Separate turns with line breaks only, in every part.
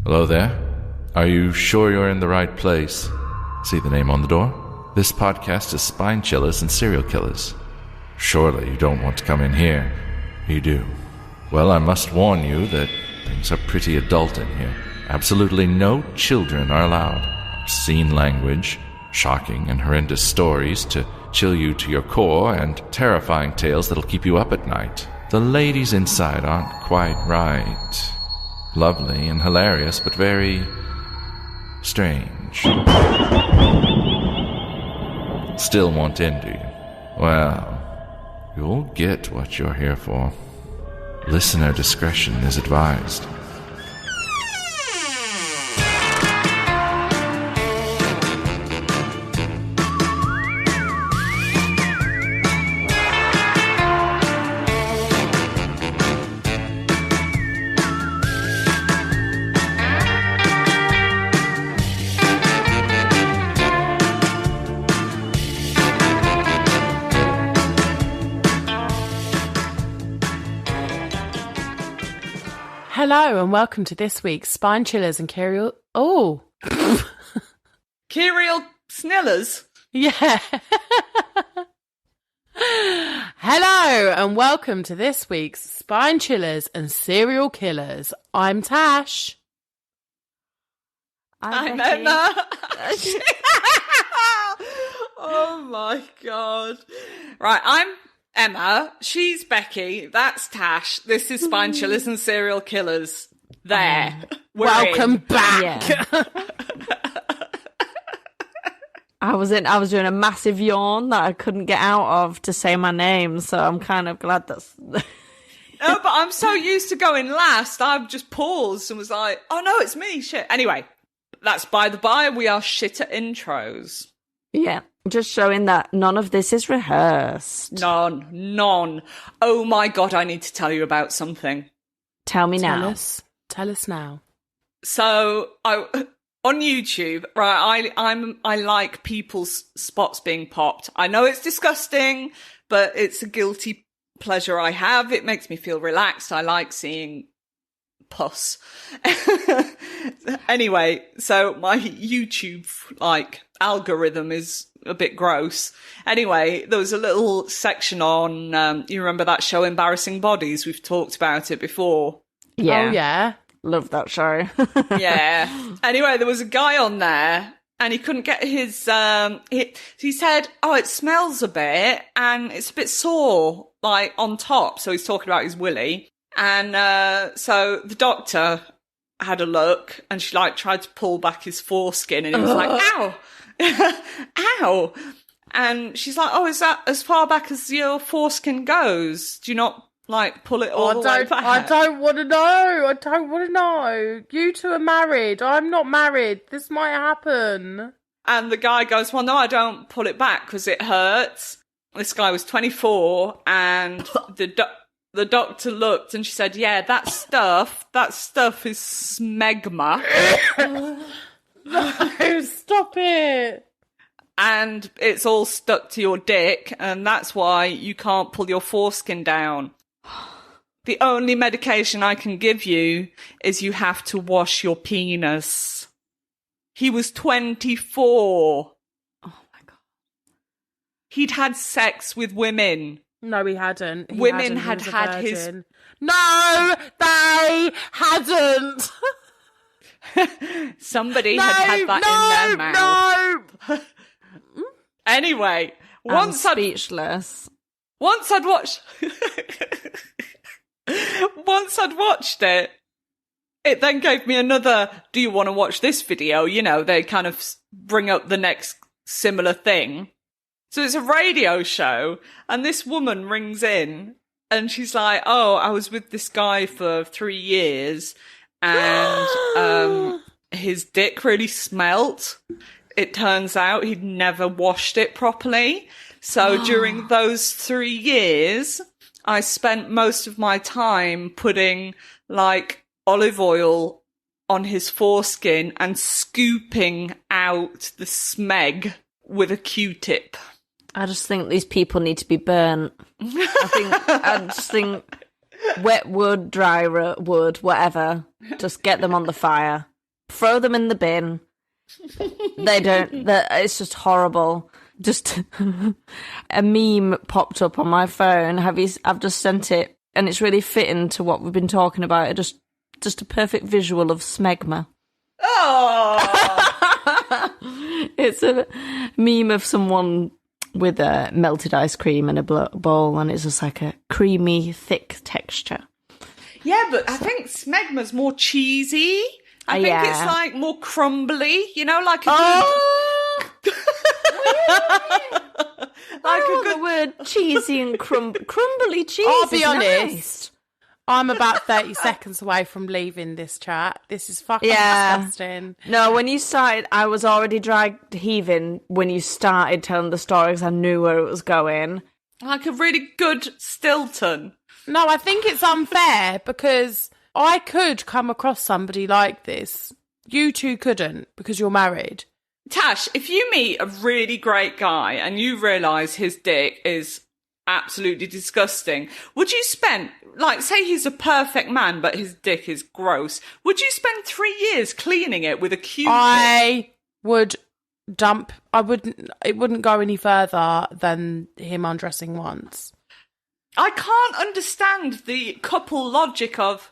Hello there. Are you sure you're in the right place? See the name on the door? This podcast is Spine Chillers and Serial Killers. Surely you don't want to come in here. You do. Well, I must warn you that things are pretty adult in here. Absolutely no children are allowed. Obscene language, shocking and horrendous stories to chill you to your core, and terrifying tales that'll keep you up at night. The ladies inside aren't quite right. Lovely and hilarious, but very strange. Still want in, do you? Well, you'll get what you're here for. Listener discretion is advised.
Hello and welcome to this week's Spine Chillers and Curial... Oh!
Curial Snillers?
Yeah. Hello and welcome to this week's Spine Chillers and Serial Killers. I'm Tash.
I'm
Becky.
Emma. Oh my god. Right, I'm Emma. She's Becky. That's Tash. This is Spine Chillers and Serial Killers. There.
Welcome
in.
back.
Yeah. I was doing a massive yawn that I couldn't get out of to say my name, so I'm kind of glad that's...
No, but I'm so used to going last, I've just paused and was like, oh no, it's me, shit. Anyway, that's by the by, we are shit at intros.
Yeah, just showing that none of this is rehearsed.
None. Oh my god, I need to tell you about something.
Tell me now.
Tell us now.
So, on YouTube, right, I like people's spots being popped. I know it's disgusting, but it's a guilty pleasure I have. It makes me feel relaxed. I like seeing pus. Anyway, so my YouTube, algorithm is a bit gross. Anyway, there was a little section on, you remember that show Embarrassing Bodies? We've talked about it before.
Yeah.
Oh, yeah.
Love that show.
Yeah. Anyway, there was a guy on there and he couldn't get his, he said, oh, it smells a bit and it's a bit sore, on top. So he's talking about his willy. And, so the doctor had a look and she tried to pull back his foreskin and he was like, ow, ow. And she's like, oh, is that as far back as your foreskin goes? Do you not pull it all the way back?
I don't want to know. You two are married. I'm not married. This might happen.
And the guy goes, well, no, I don't pull it back because it hurts. This guy was 24 and the doctor looked and she said, yeah, that stuff is smegma.
No, stop it.
And it's all stuck to your dick and that's why you can't pull your foreskin down. The only medication I can give you is you have to wash your penis. He was 24.
Oh my god.
He'd had sex with women.
No, he hadn't.
Women had his...
No, they hadn't.
Somebody had that in their mouth.
No.
Anyway, once I'd watched it, it then gave me another, do you want to watch this video? You know, they kind of bring up the next similar thing. So it's a radio show, and this woman rings in, and she's like, oh, I was with this guy for 3 years, and his dick really smelt. It turns out he'd never washed it properly. So during those 3 years, I spent most of my time putting olive oil on his foreskin and scooping out the smeg with a Q-tip.
I just think these people need to be burnt. I just think wet wood, dry wood, whatever. Just get them on the fire. throw them in the bin. They don't. It's just horrible. Just a meme popped up on my phone. I've just sent it, and it's really fitting to what we've been talking about. Just a perfect visual of smegma.
Oh!
It's a meme of someone with a melted ice cream in a bowl, and it's just like a creamy, thick texture.
Yeah, but I think smegma's more cheesy. I think it's like more crumbly, like a
the word cheesy and crumbly cheese.
I'll be
is
honest.
Nice.
I'm about 30 seconds away from leaving this chat. This is fucking disgusting.
No, when you started, I was already dragged heaving when you started telling the story because I knew where it was going.
Like a really good Stilton.
No, I think it's unfair because I could come across somebody like this. You two couldn't because you're married.
Tash, if you meet a really great guy and you realise his dick is absolutely disgusting, would you spend, say he's a perfect man but his dick is gross, would you spend 3 years cleaning it with a Q-tip?
I would it wouldn't go any further than him undressing once.
I can't understand the couple logic of,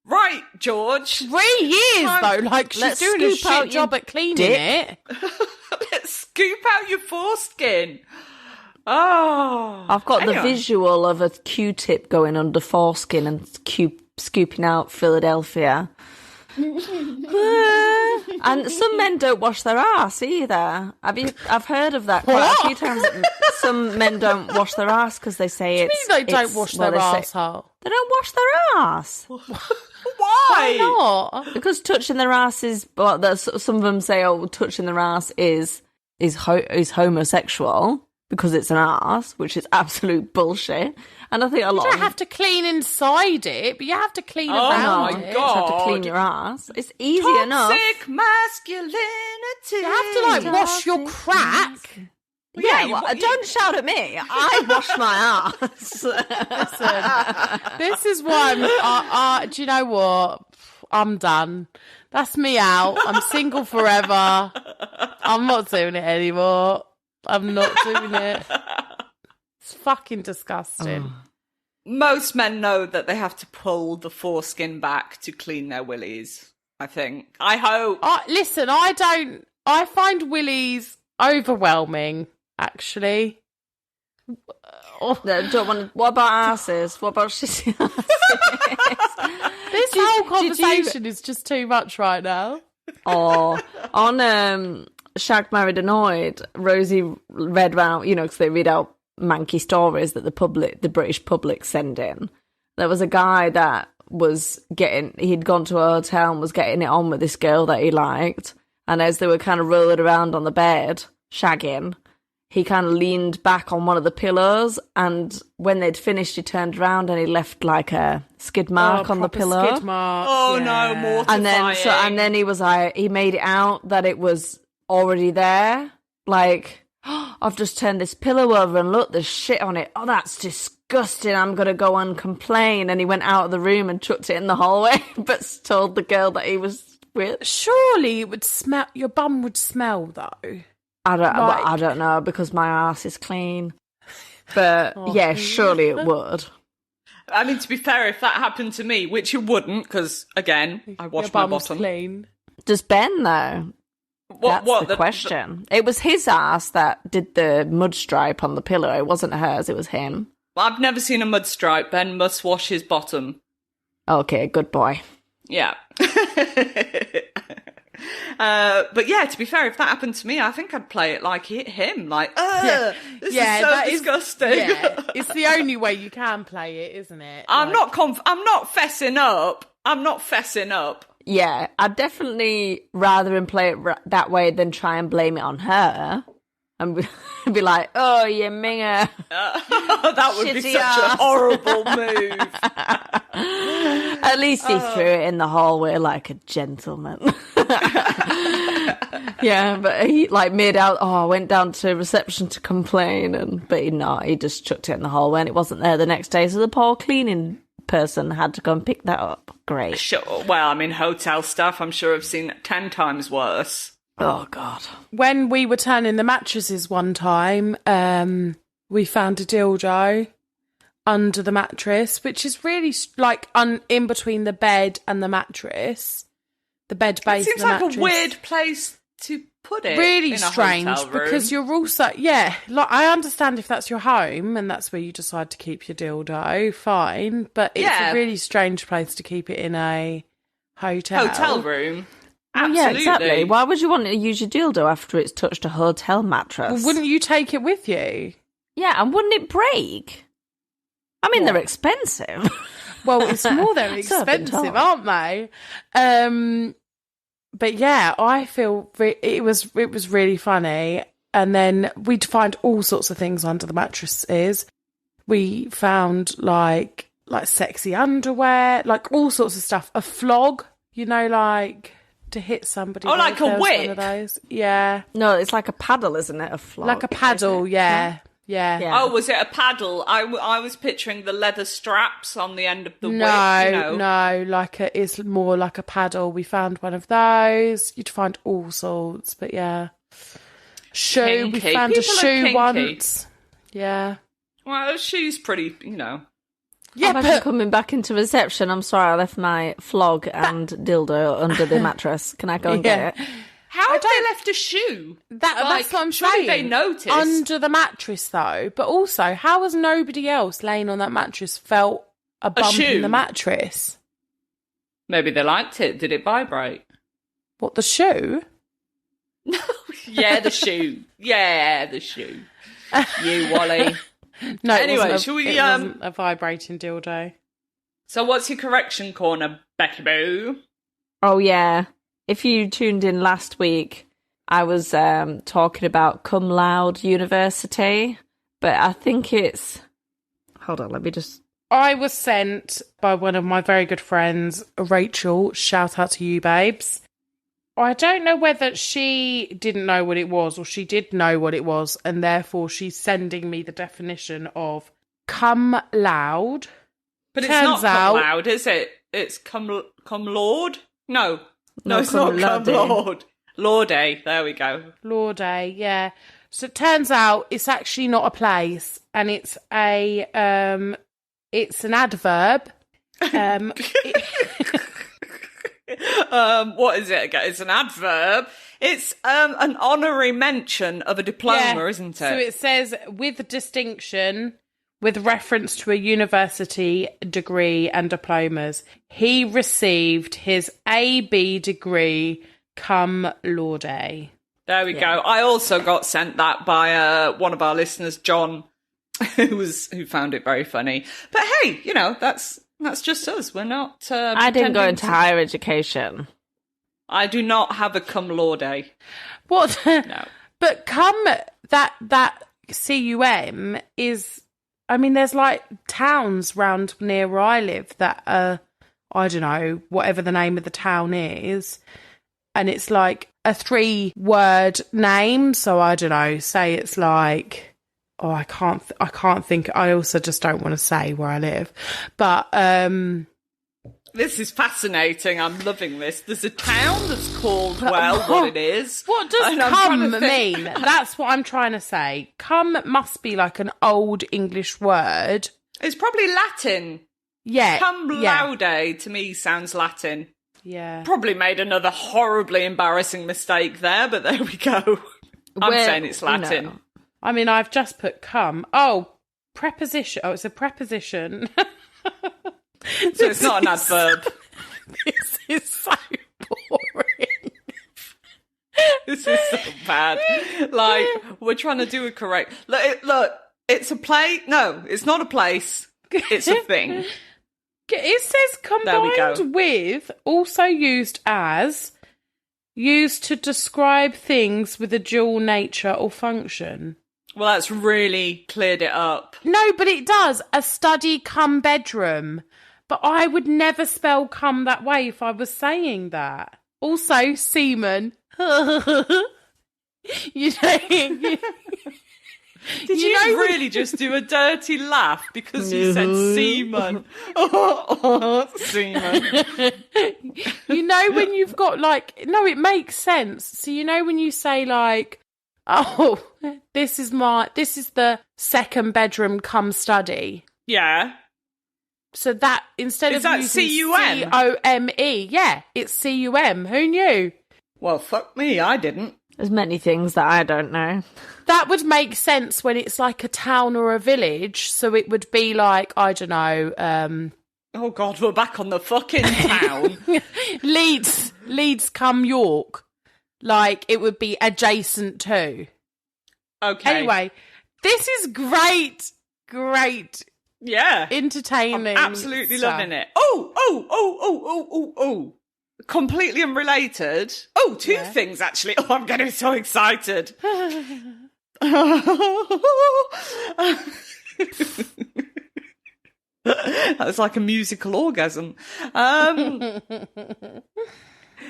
right, George.
3 years, though. She's doing a shit job at cleaning it.
Let's scoop out your foreskin. Oh.
I've got the visual of a Q-tip going under foreskin and scooping out Philadelphia. And some men don't wash their ass either. I've heard of that quite a few times. Some men don't wash their ass because they say
they don't wash their asshole.
They don't wash their ass.
Why
not?
Because touching their ass is. Well, some of them say, touching their ass is homosexual because it's an ass, which is absolute bullshit. And I think
you don't have to clean inside it, but you have to clean around it.
God.
You have to clean your ass. It's easy enough.
Toxic masculinity.
You have to wash your crack.
Don't shout at me. I wash my ass.
Listen, this is why do you know what? I'm done. That's me out. I'm single forever. I'm not doing it anymore. I'm not doing it. It's fucking disgusting.
Most men know that they have to pull the foreskin back to clean their willies, I think. I hope.
Listen, I don't. I find willies overwhelming, actually.
No, don't want. What about asses? What about shitty asses?
This whole conversation is just too much right now.
On Shag, Married, Annoyed, Rosie read out, because they read out manky stories that the British public send in. There was a guy that he'd gone to a hotel and was getting it on with this girl that he liked, and as they were kind of rolling around on the bed, shagging, he kind of leaned back on one of the pillows, and when they'd finished, he turned around and he left like a skid mark on the pillow.
Skid mark.
Oh no, mortifying.
And then he was like, he made it out that it was already there. Like, I've just turned this pillow over and look, there's shit on it. Oh, that's disgusting. I'm going to go and complain. And he went out of the room and chucked it in the hallway, but told the girl that he was with.
Surely it would smell. Your bum would smell, though.
I don't know, because my ass is clean. But yeah, surely it would.
I mean, to be fair, if that happened to me, which it wouldn't, because again, I wash my bottom.
Clean.
Does Ben though? That's the question. It was his ass that did the mud stripe on the pillow. It wasn't hers. It was him.
I've never seen a mud stripe. Ben must wash his bottom.
Okay, good boy.
Yeah. But yeah, to be fair, if that happened to me, I think I'd play it like him. Like, this is so disgusting.
It's the only way you can play it, isn't it?
I'm not fessing up. I'm not fessing up.
Yeah, I'd definitely rather him play it that way than try and blame it on her. And be like, oh, you minger.
That would be such a horrible move.
At least he threw it in the hallway like a gentleman. Yeah, but he made out, I went down to reception to complain, but he just chucked it in the hallway and it wasn't there the next day. So the poor cleaning person had to go and pick that up. Great.
Sure. Well, I mean, hotel stuff, I'm sure I've seen 10 times worse.
Oh, God.
When we were turning the mattresses one time, we found a dildo under the mattress, which is really like in between the bed and the mattress. The bed base
It seems
and the
like
mattress.
a weird place to put it.
Really
in a
strange
hotel room.
because you're also, like I understand if that's your home and that's where you decide to keep your dildo, fine, but it's a really strange place to keep it in a
hotel room.
Well,
Absolutely.
yeah, exactly. Why would you want to use your dildo after it's touched a hotel mattress?
Well, wouldn't you take it with you?
Yeah, and wouldn't it break? I mean,
What?
they're expensive.
Well, it's more they're
So I've been
expensive,
told.
aren't they? But yeah, I feel it was really funny. And then we'd find all sorts of things under the mattresses. We found like sexy underwear, like all sorts of stuff. A flog, like to hit somebody.
Oh, like
with.
a
There was one
whip?
of those. Yeah,
No, it's like a paddle, isn't it? A flog.
like a paddle. Yeah.
Yeah.
Oh, was it a paddle? I was picturing the leather straps on the end of the whip.
No, it's more like a paddle. We found one of those. You'd find all sorts, but yeah. Shoe.
Kinky.
We found
People
a
are
shoe
kinky.
once. Yeah.
Well, she's pretty,
Yeah,
I'm actually coming back into reception. I'm sorry, I left my flog and dildo under the mattress. Can I go and get it?
How have they left a shoe?
that's what I'm
surely
saying.
they noticed.
Under the mattress, though. But also, how has nobody else laying on that mattress felt a bump
shoe?
in the mattress?
Maybe they liked it. Did it vibrate?
What, the shoe?
Yeah, the shoe. Yeah, the shoe. You, Wally.
No,
Anyway,
it
shall we,
wasn't a vibrating dildo.
So what's your correction corner, Becky Boo?
Oh, yeah. If you tuned in last week, I was talking about Cum Laude University, but I think it's... Hold on, let me just...
I was sent by one of my very good friends, Rachel. Shout out to you, babes. I don't know whether she didn't know what it was or she did know what it was, and therefore she's sending me the definition of cum laude.
But it's
Turns
not
out-
cum loud, is it? It's cum lord? No, it's
cum
not cum
laude.
lord. Lorde, there we go.
Lorde, yeah. So it turns out it's actually not a place, and it's it's an adverb.
What is it again? It's an adverb. It's an honorary mention of a diploma, isn't it?
So it says with distinction, with reference to a university degree and diplomas. He received his AB degree cum laude.
There we go. I also got sent that by one of our listeners, John, who found it very funny. But hey, that's just us. We're not.
I didn't go
pretending
into
to-
higher education.
I do not have a cum laude.
What?
No.
But cum, that cum is, I mean, there's like towns round near where I live that are, I don't know, whatever the name of the town is. And it's like a 3-word name. So I don't know, say it's like, I can't think. I also just don't want to say where I live. But,
This is fascinating. I'm loving this. There's a town that's called, what it is.
what does
And I'm trying
cum
to think-
mean? That's what I'm trying to say. Cum must be like an old English word.
It's probably Latin.
Yeah.
Cum
yeah.
laude to me sounds Latin.
Yeah.
Probably made another horribly embarrassing mistake there, but there we go. I'm
Well,
saying it's Latin.
no.
I mean, I've just put cum. Oh, preposition. Oh, it's a preposition.
So it's not an adverb.
This is so boring.
This is so bad. Like, we're trying to do a correct... Look, it's a place. No, it's not a place. It's a thing.
It says
There we go.
combined with, also used as, used to describe things with a dual nature or function.
Well, that's really cleared it up.
No, but it does. A study cum bedroom. But I would never spell cum that way if I was saying that. Also, semen. You know,
Did you really just do a dirty laugh because you said semen? Semen.
You know when you've got like, no, it makes sense. So you know when you say like, oh, this is the second bedroom cum study.
Yeah.
So that instead
is
of
that
using
C-U-M?
C-O-M-E, yeah, it's C-U-M. Who knew?
Well, fuck me, I didn't.
There's many things that I don't know.
That would make sense when it's like a town or a village. So it would be like, I don't know.
Oh, God, we're back on the fucking town.
Leeds come York. Like, it would be adjacent to.
Okay.
Anyway, this is great.
Yeah.
Entertaining.
I'm absolutely loving it. Oh. Completely unrelated. Oh, two things, actually. Oh, I'm getting so excited. That was like a musical orgasm.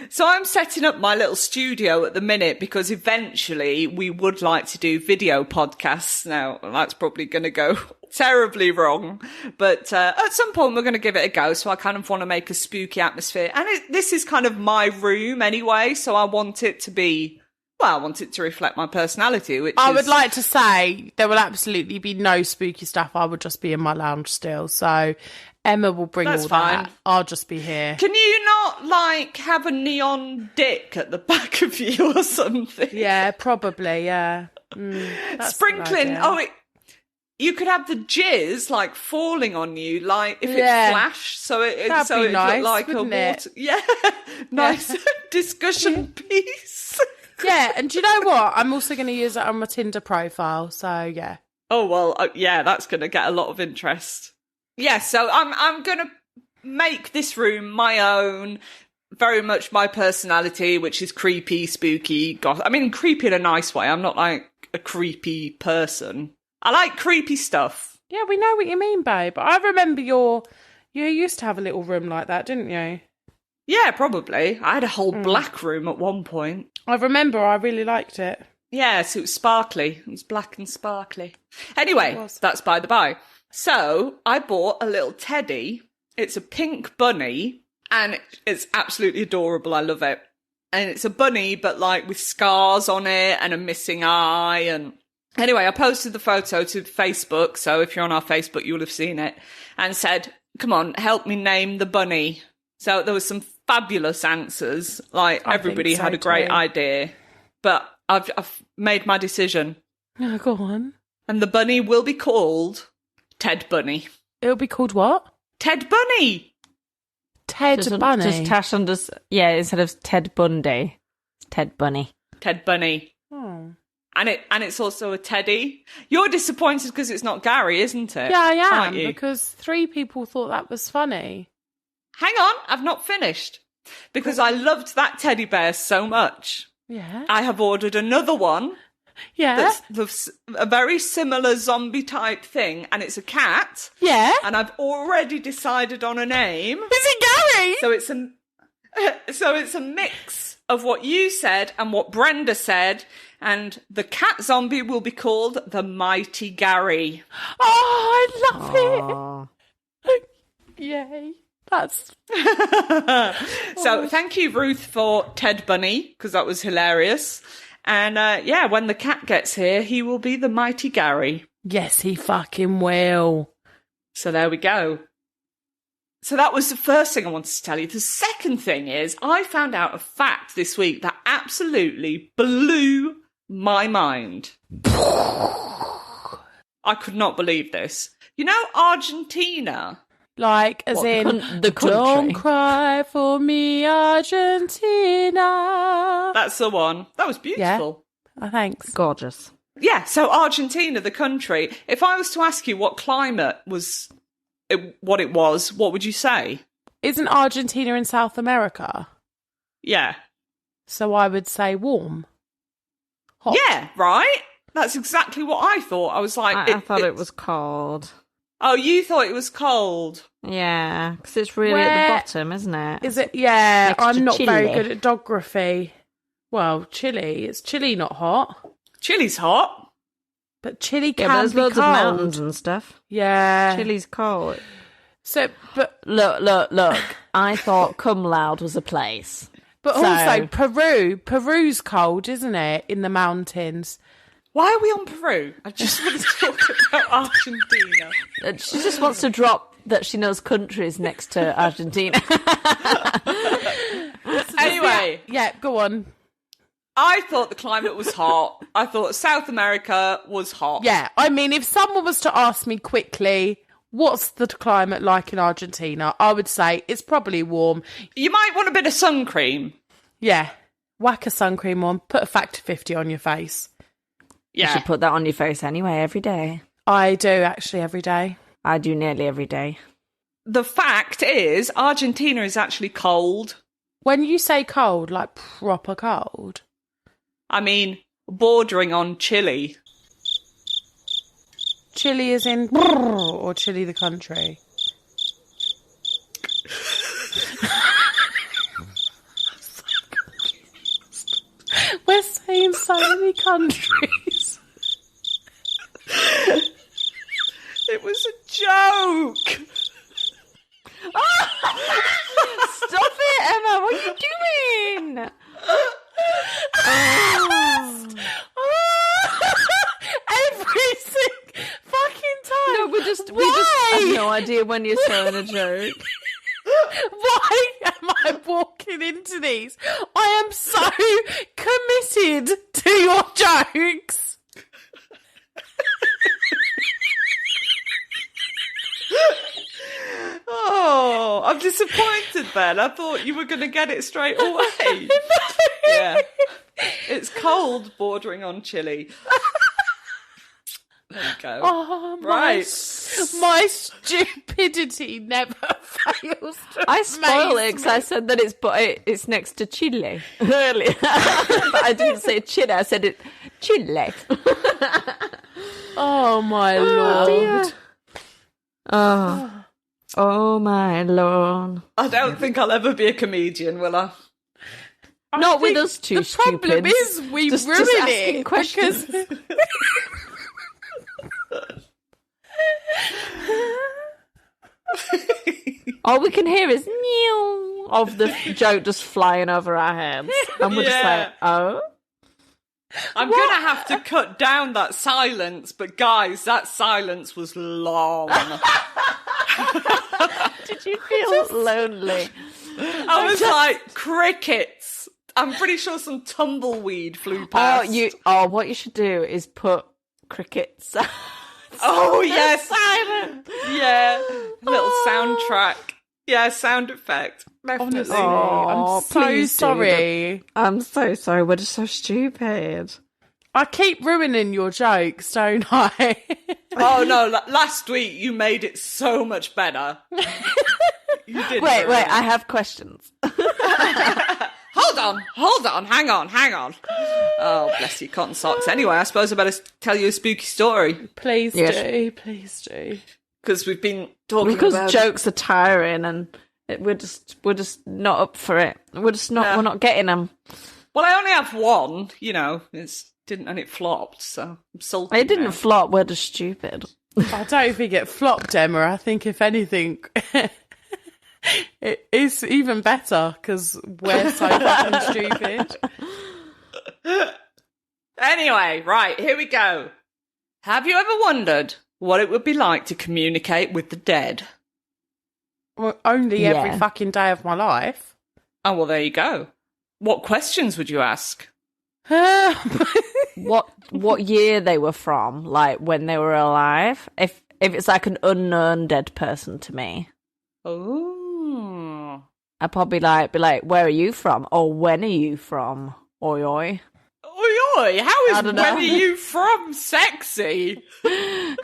So I'm setting up my little studio at the minute because eventually we would like to do video podcasts. Now, that's probably going to go terribly wrong, but at some point we're going to give it a go. So I kind of want to make a spooky atmosphere. And this is kind of my room anyway, so I want it to be, well, I want it to reflect my personality, which
I would like to say there will absolutely be no spooky stuff. I would just be in my lounge still. So Emma will bring
That's
all
fine.
that. I'll just be here.
Can you not, like, have a neon dick at the back of you or something?
Yeah, probably, yeah. That's
Sprinkling.
a good idea.
You could have the jizz, like, falling on you, like, if it flashed, so it
That'd be nice,
looked like a
wouldn't
water...
it?
Yeah, nice discussion piece.
Yeah, and do you know what? I'm also going to use it on my Tinder profile, so yeah.
Oh, well, yeah, that's going to get a lot of interest. Yeah, so I'm going to make this room my own, very much my personality, which is creepy, spooky, goth. I mean, creepy in a nice way. I'm not like a creepy person. I like creepy stuff.
Yeah, we know what you mean, babe. I remember you used to have a little room like that, didn't you?
Yeah, probably. I had a whole black room at one point.
I remember, I really liked it.
Yes, it was sparkly. It was black and sparkly. Anyway, that's by the by. So I bought a little teddy. It's a pink bunny, and it's absolutely adorable. I love it. And it's a bunny, but like with scars on it and a missing eye. And anyway, I posted the photo to Facebook. So if you're on our Facebook, you'll have seen it, and said, come on, help me name the bunny. So there was some fabulous answers. Like everybody had a great idea, but I've made my decision.
Oh, go on.
And the bunny will be called Ted Bunny.
It'll be called what?
Ted Bunny.
Ted Bunny.
Just Tash instead of Ted Bundy, it's Ted Bunny.
Ted Bunny.
Oh.
And it's also a teddy. You're disappointed because it's not Gary, isn't it?
Yeah, I am,
Aren't you?
because 3 people thought that was funny.
Hang on, I've not finished. Because I loved that teddy bear so much.
Yeah.
I have ordered another one.
Yeah.
That's a very similar zombie type thing, and it's a cat.
Yeah.
And I've already decided on a name.
Is it Gary?
So it's a mix of what you said and what Brenda said, and the cat zombie will be called the Mighty Gary.
Oh, I love
Aww.
it. Yay. That's...
So thank you, Ruth, for Ted Bunny, because that was hilarious. And yeah, when the cat gets here, he will be the Mighty Gary.
Yes, he fucking will.
So there we go. So that was the first thing I wanted to tell you. The second thing is I found out a fact this week that absolutely blew my mind. I could not believe this. You know Argentina?
Like, as in,
the country.
Don't cry for me, Argentina.
That's the one. That was beautiful.
Oh, thanks.
Gorgeous.
Yeah, so Argentina, the country. If I was to ask you what climate was, what it was, what would you say?
Isn't Argentina in South America?
Yeah.
So I would say warm. Hot.
Yeah, right? That's exactly what I thought. I was like...
I thought it was cold.
Oh, you thought it was cold?
Yeah, because it's really
Where
at the bottom, isn't it?
Is it? Yeah,
Next to
I'm not very
Chile.
good at geography. Well, Chile. It's Chile, not hot.
Chile's hot.
But Chile
Yeah,
can
but there's
be
loads
cold.
of mountains and stuff.
Yeah.
Chile's cold.
So, but
Look. I thought Cum Loud was a place.
also Peru's cold, isn't it? In the mountains.
Why are we on Peru? I just want to talk about Argentina.
She just wants to drop that she knows countries next to Argentina.
Anyway,
Yeah, go on.
I thought the climate was hot. I thought South America was hot.
Yeah, I mean, if someone was to ask me quickly, what's the climate like in Argentina? I would say it's probably warm.
You might want a bit of sun cream.
Yeah, whack a sun cream on, put a factor 50 on your face.
You
Yeah.
should put that on your face anyway, every day.
I do, actually, every day.
I do nearly every day.
The fact is, Argentina is actually cold.
When you say cold, like proper cold.
I mean, bordering on Chile.
Chile is in... or Chile the country? We're saying so many countries.
It was a joke.
Stop it, Emma! What are you doing?
Every fucking time.
No, we just have no idea when you're telling a joke.
Why am I walking into these? I am so committed to your jokes.
Oh, I'm disappointed then. I thought you were going to get it straight away. Yeah. It's cold bordering on Chile. There you go.
Oh,
Right.
My stupidity never fails to
I spoil
amaze
it because I said that it's next to Chile earlier. But I didn't say Chile, I said it Chile.
Oh, my Lord.
dear. Oh my Lord.
I don't think I'll ever be a comedian, will I?
Not with
think
us two
the problem
stupids.
is we
Just
ruin
asking
it
questions.
because
All we can hear is meow of the joke just flying over our heads. And we're just
Yeah.
like, oh?
I'm going to have to cut down that silence, but guys, that silence was long.
Did you feel lonely?
I was like, crickets. I'm pretty sure some tumbleweed flew past.
What you should do is put crickets.
Oh, yes.
Silent.
Yeah. Little soundtrack. Yeah, sound effect. Definitely.
honestly,
Oh,
I'm so
please do.
sorry.
I'm so sorry. We're just so stupid.
I keep ruining your jokes, don't I?
Oh, no. Last week, you made it so much better. You did.
Wait. I have questions.
Hold on. Hang on. Oh, bless you, cotton socks. Anyway, I suppose I better tell you a spooky story.
Please
Yes.
do. Please do.
Because we've been talking
Because
about...
jokes are tiring and we're just not up for it. We're not getting them.
Well, I only have one, you know, and it flopped, so I'm salty.
It didn't
now.
flop. We're just stupid.
I don't think it flopped, Emma. I think, if anything, it's even better because we're so fucking stupid.
Anyway, right, here we go. Have you ever wondered what it would be like to communicate with the dead?
Well, only every
Yeah.
fucking day of my life.
Oh, well, there you go. What questions would you ask?
What year they were from, like when they were alive? If it's like an unknown dead person to me,
Oh.
I'd probably be like, where are you from? Or when are you from? Oi oi.
Oi, oi, how is
I
when
don't know.
are you from sexy? When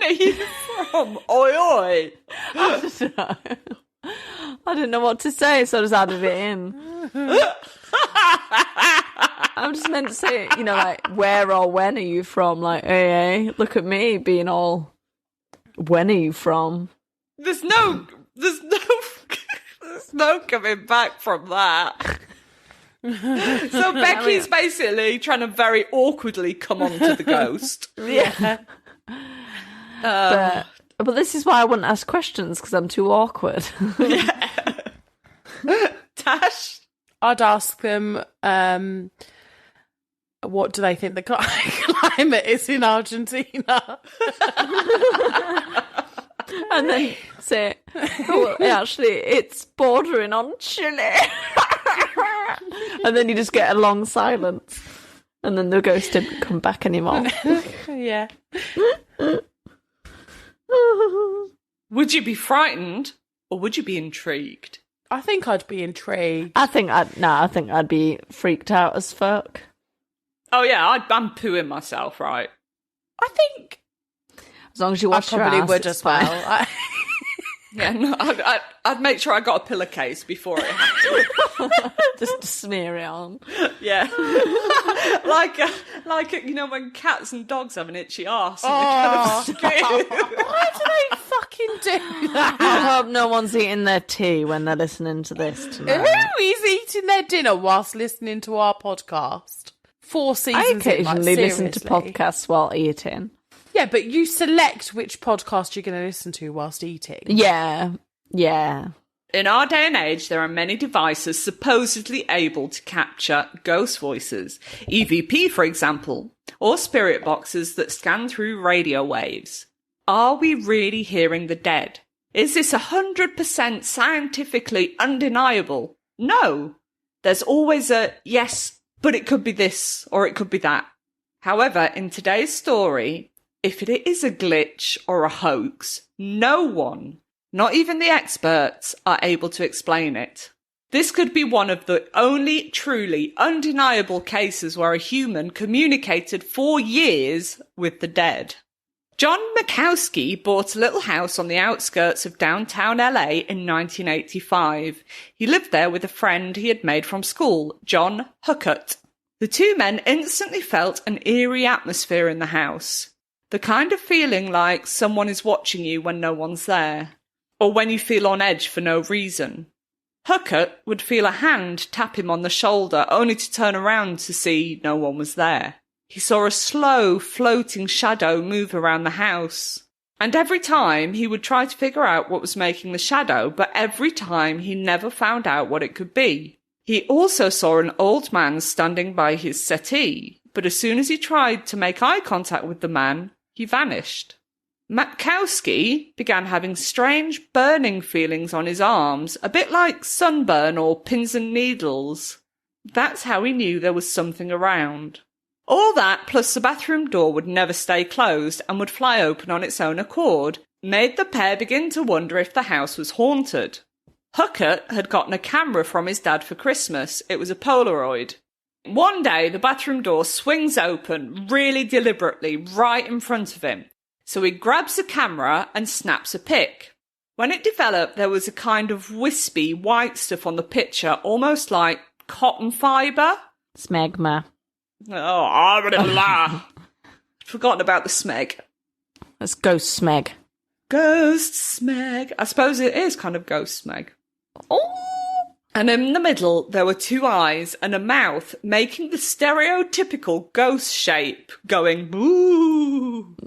are you from? Oi, oi.
I don't know. I didn't know what to say, so I just added it in. I'm just meant to say, like, where or when are you from? Like, hey, look at me being all, when are you from?
There's no coming back from that. So Becky's basically trying to very awkwardly come on to the ghost.
Yeah.
But this is why I wouldn't ask questions, because I'm too awkward.
Tash?
I'd ask them, what do they think the climate is in Argentina?
And then say, well, actually, it's bordering on Chile. And then you just get a long silence. And then the ghost didn't come back anymore.
Yeah.
Would you be frightened or would you be intrigued?
I think I'd be intrigued.
I think I'd be freaked out as fuck.
Oh yeah, I'm pooing myself, right?
I think
As long as you
I
wash your
probably
ass,
would
it's
as
fine.
well.
Yeah, no, I'd make sure I got a pillowcase before it happened.
Just to smear it on.
Yeah. like you know, when cats and dogs have an itchy arse.
Oh,
and they kind of
why do they fucking do that?
I hope no one's eating their tea when they're listening to this tonight.
Who is eating their dinner whilst listening to our podcast? 4
I
seasons in,
occasionally listen to
seriously.
podcasts while eating.
Yeah, but you select which podcast you're going to listen to whilst eating.
Yeah.
In our day and age, there are many devices supposedly able to capture ghost voices. EVP, for example, or spirit boxes that scan through radio waves. Are we really hearing the dead? Is this 100% scientifically undeniable? No. There's always a yes, but it could be this or it could be that. However, in today's story, if it is a glitch or a hoax, no one, not even the experts, are able to explain it. This could be one of the only truly undeniable cases where a human communicated for years with the dead. John Makowski bought a little house on the outskirts of downtown LA in 1985. He lived there with a friend he had made from school, John Huckett. The two men instantly felt an eerie atmosphere in the house. The kind of feeling like someone is watching you when no one's there, or when you feel on edge for no reason. Huckett would feel a hand tap him on the shoulder, only to turn around to see no one was there. He saw a slow, floating shadow move around the house. And every time he would try to figure out what was making the shadow, but every time he never found out what it could be. He also saw an old man standing by his settee, but as soon as he tried to make eye contact with the man, he vanished. Makowski began having strange burning feelings on his arms, a bit like sunburn or pins and needles. That's how he knew there was something around. All that, plus the bathroom door would never stay closed and would fly open on its own accord, made the pair begin to wonder if the house was haunted. Huckett had gotten a camera from his dad for Christmas. It was a Polaroid. One day, the bathroom door swings open really deliberately right in front of him. So he grabs the camera and snaps a pic. When it developed, there was a kind of wispy white stuff on the picture, almost like cotton fibre.
Smegma.
Oh, blah, blah. Forgotten about the smeg.
That's ghost smeg.
Ghost smeg. I suppose it is kind of ghost smeg.
Oh!
And in the middle, there were 2 eyes and a mouth, making the stereotypical ghost shape, going, boo.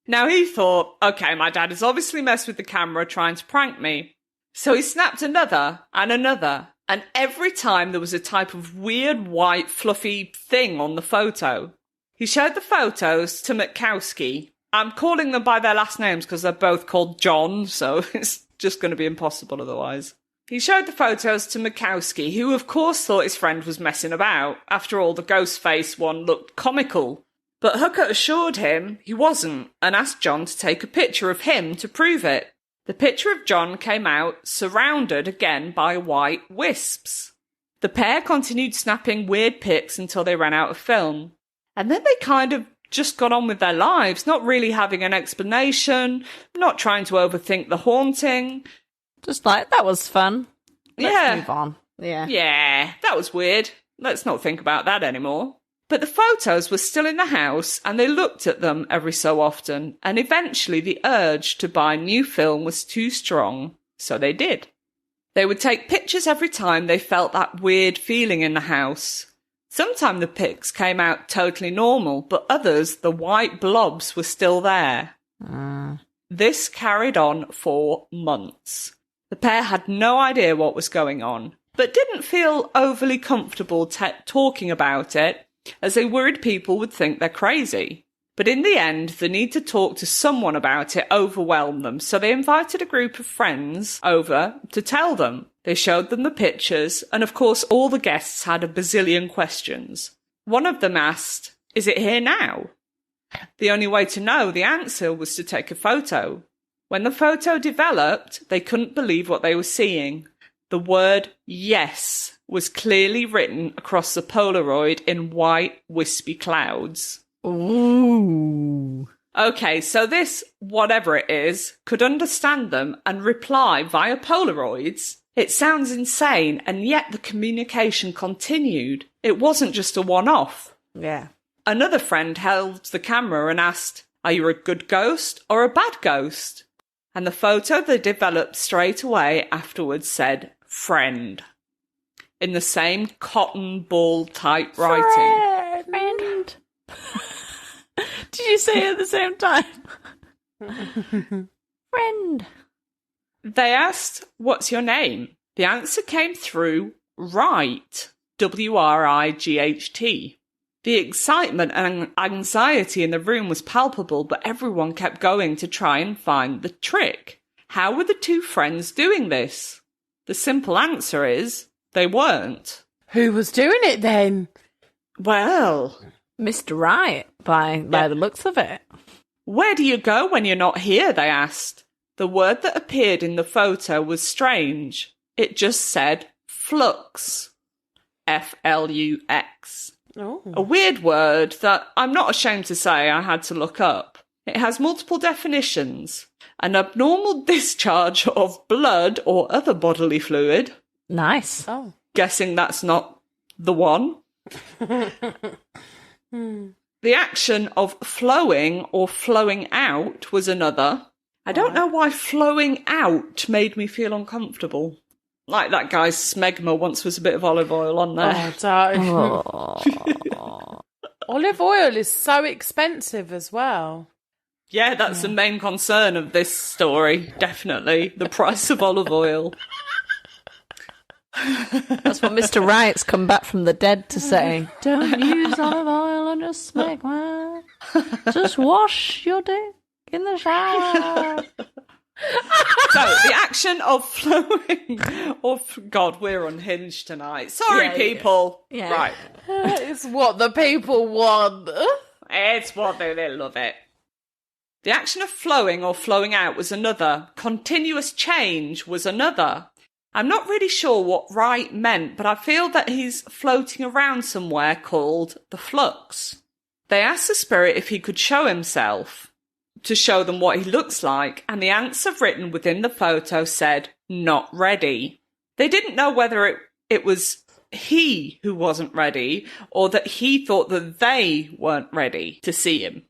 Now he thought, okay, my dad has obviously messed with the camera trying to prank me. So he snapped another and another, and every time there was a type of weird white fluffy thing on the photo. He showed the photos to Makowski. I'm calling them by their last names because they're both called John, so it's just going to be impossible otherwise. He showed the photos to Makowski, who of course thought his friend was messing about. After all, the ghost face one looked comical. But Huckett assured him he wasn't and asked John to take a picture of him to prove it. The picture of John came out, surrounded again by white wisps. The pair continued snapping weird pics until they ran out of film. And then they kind of just got on with their lives, not really having an explanation, not trying to overthink the haunting.
Just like, that was fun. Let's move on.
Yeah, that was weird. Let's not think about that anymore. But the photos were still in the house, and they looked at them every so often, and eventually the urge to buy new film was too strong, so they did. They would take pictures every time they felt that weird feeling in the house. Sometimes the pics came out totally normal, but others, the white blobs, were still there. This carried on for months. The pair had no idea what was going on, but didn't feel overly comfortable talking about it, as they worried people would think they're crazy. But in the end, the need to talk to someone about it overwhelmed them, so they invited a group of friends over to tell them. They showed them the pictures, and of course all the guests had a bazillion questions. One of them asked, "Is it here now?" The only way to know the answer was to take a photo. When the photo developed, they couldn't believe what they were seeing. The word yes was clearly written across the Polaroid in white, wispy clouds.
Ooh.
Okay, so this, whatever it is, could understand them and reply via Polaroids. It sounds insane, and yet the communication continued. It wasn't just a one-off.
Yeah.
Another friend held the camera and asked, "Are you a good ghost or a bad ghost?" And the photo they developed straight away afterwards said, "Friend," in the same cotton ball typewriting.
Friend. Did you say it at the same time? Friend.
They asked, "What's your name?" The answer came through, Wright, Wright. The excitement and anxiety in the room was palpable, but everyone kept going to try and find the trick. How were the two friends doing this? The simple answer is, they weren't.
Who was doing it then?
Well,
Mr. Right, by the looks of it.
where do you go when you're not here? They asked. The word that appeared in the photo was strange. It just said flux. Flux.
Oh.
A weird word that I'm not ashamed to say I had to look up. It has multiple definitions. An abnormal discharge of blood or other bodily fluid.
Nice.
Oh.
Guessing that's not the one. The action of flowing or flowing out was another. I don't know why flowing out made me feel uncomfortable. Like that guy's smegma once was a bit of olive oil on there.
Oh, don't. Olive oil is so expensive as well.
Yeah, that's the main concern of this story, definitely. The price of olive oil.
That's what Mr. Wright's come back from the dead to say. Don't use olive oil on your smegma. Just wash your dick in the shower.
So, the action of flowing... God, we're unhinged tonight. Sorry, people.
Yeah.
Right.
It's what the people want.
It's what they love it. The action of flowing or flowing out was another. Continuous change was another. I'm not really sure what Wright meant, but I feel that he's floating around somewhere called the flux. They asked the spirit if he could show himself, to show them what he looks like, and the answer written within the photo said, "Not ready." They didn't know whether it was he who wasn't ready, or that he thought that they weren't ready to see him.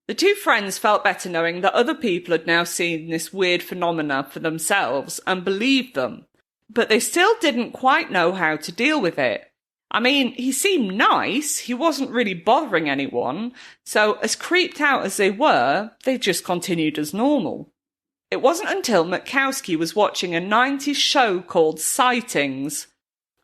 The two friends felt better knowing that other people had now seen this weird phenomena for themselves and believed them. But they still didn't quite know how to deal with it. I mean, he seemed nice, he wasn't really bothering anyone, so as creeped out as they were, they just continued as normal. It wasn't until Murkowski was watching a 90s show called Sightings,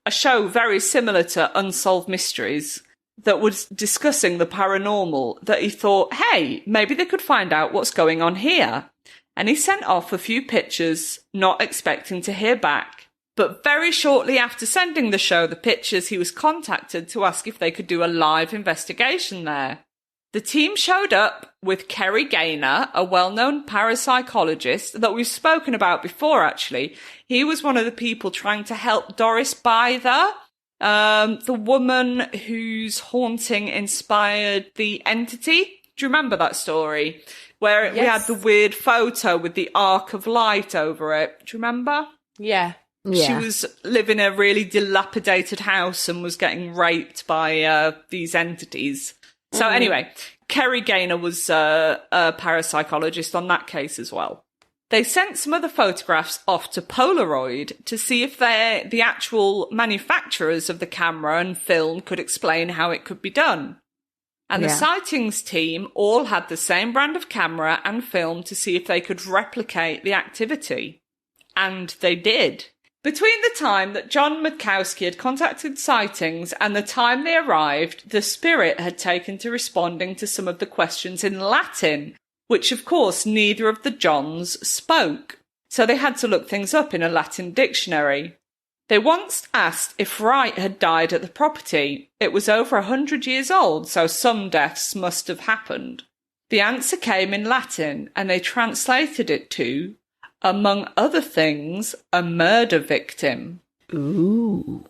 a show very similar to Unsolved Mysteries, that was discussing the paranormal, that he thought, hey, maybe they could find out what's going on here. And he sent off a few pictures, not expecting to hear back. But very shortly after sending the show the pictures, he was contacted to ask if they could do a live investigation there. The team showed up with Kerry Gaynor, a well-known parapsychologist that we've spoken about before, actually. He was one of the people trying to help Doris Byther, the woman whose haunting inspired the entity. Do you remember that story? Where we had the weird photo with the arc of light over it. Do you remember?
Yeah.
She was living in a really dilapidated house and was getting raped by these entities. So anyway, Kerry Gaynor was a parapsychologist on that case as well. They sent some other photographs off to Polaroid to see if the actual manufacturers of the camera and film could explain how it could be done. And the sightings team all had the same brand of camera and film to see if they could replicate the activity. And they did. Between the time that John Matkowski had contacted sightings and the time they arrived, the spirit had taken to responding to some of the questions in Latin, which of course neither of the Johns spoke. So they had to look things up in a Latin dictionary. They once asked if Wright had died at the property. It was over 100 years old, so some deaths must have happened. The answer came in Latin, and they translated it to, among other things, a murder victim.
Ooh.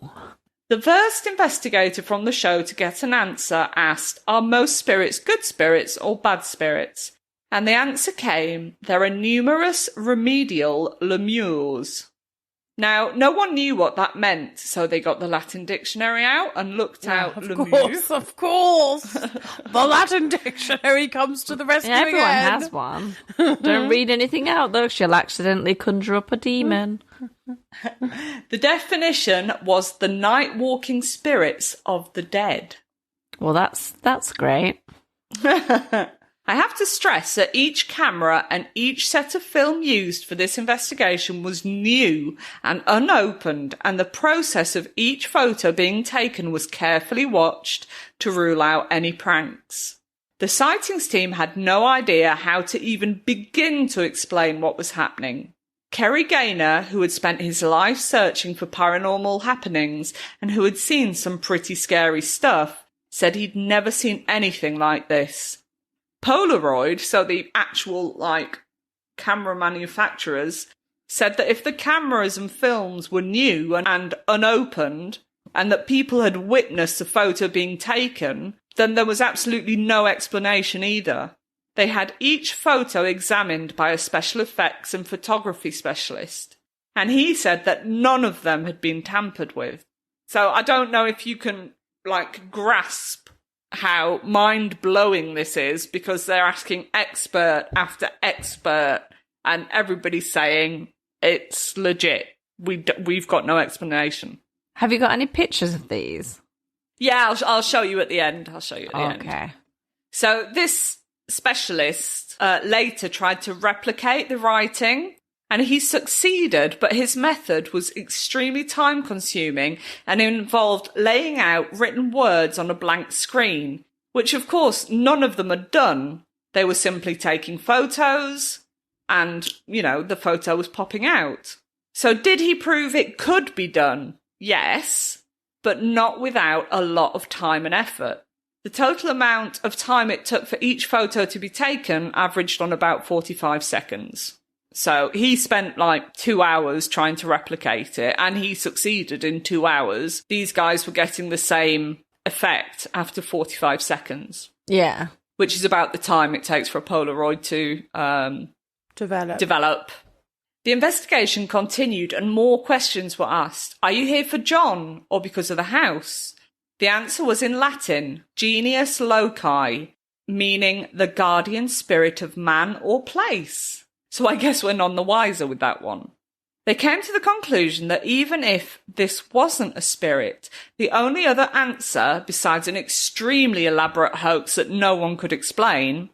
The first investigator from the show to get an answer asked, are most spirits good spirits or bad spirits? And the answer came, there are numerous remedial lemures. Now, no one knew what that meant, so they got the Latin dictionary out and looked out lemur.
Of course. The Latin dictionary comes to the rescue
Yeah, everyone
again.
has one. Don't read anything out, though. She'll accidentally conjure up a demon.
The definition was the night-walking spirits of the dead.
Well, that's great.
I have to stress that each camera and each set of film used for this investigation was new and unopened, and the process of each photo being taken was carefully watched to rule out any pranks. The sightings team had no idea how to even begin to explain what was happening. Kerry Gaynor, who had spent his life searching for paranormal happenings and who had seen some pretty scary stuff, said he'd never seen anything like this. Polaroid, so the actual, camera manufacturers, said that if the cameras and films were new and unopened, and that people had witnessed a photo being taken, then there was absolutely no explanation either. They had each photo examined by a special effects and photography specialist, and he said that none of them had been tampered with. So I don't know if you can, grasp how mind-blowing this is, because they're asking expert after expert and everybody's saying it's legit. We've got no explanation.
Have you got any pictures of these?
Yeah, I'll show you at the end. End.
Okay.
So this specialist later tried to replicate the writing, and he succeeded, but his method was extremely time-consuming and involved laying out written words on a blank screen, which of course none of them had done. They were simply taking photos and, the photo was popping out. So did he prove it could be done? Yes, but not without a lot of time and effort. The total amount of time it took for each photo to be taken averaged on about 45 seconds. So he spent 2 hours trying to replicate it, and he succeeded in 2 hours. These guys were getting the same effect after 45 seconds.
Yeah.
Which is about the time it takes for a Polaroid to develop. The investigation continued and more questions were asked. Are you here for John or because of the house? The answer was in Latin, genius loci, meaning the guardian spirit of man or place. So I guess we're none the wiser with that one. They came to the conclusion that even if this wasn't a spirit, the only other answer, besides an extremely elaborate hoax that no one could explain,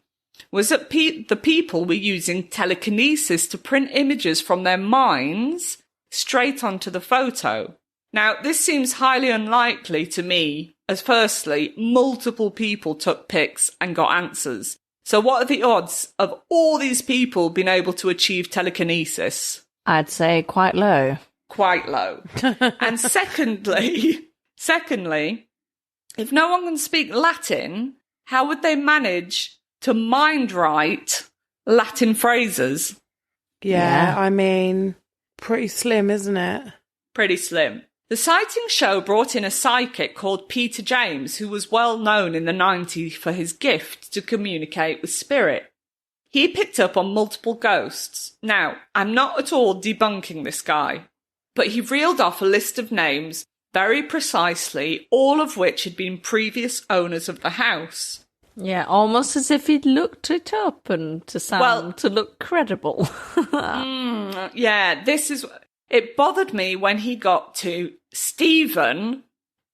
was that the people were using telekinesis to print images from their minds straight onto the photo. Now, this seems highly unlikely to me, as firstly, multiple people took pics and got answers. So what are the odds of all these people being able to achieve telekinesis?
I'd say quite low.
Quite low. And secondly, if no one can speak Latin, how would they manage to mind write Latin phrases?
Yeah, I mean, pretty slim, isn't it?
Pretty slim. The sighting show brought in a psychic called Peter James, who was well known in the 90s for his gift to communicate with spirit. He picked up on multiple ghosts. Now, I'm not at all debunking this guy, but he reeled off a list of names very precisely, all of which had been previous owners of the house.
Yeah, almost as if he'd looked it up and to look credible.
Yeah, it bothered me when he got to Stephen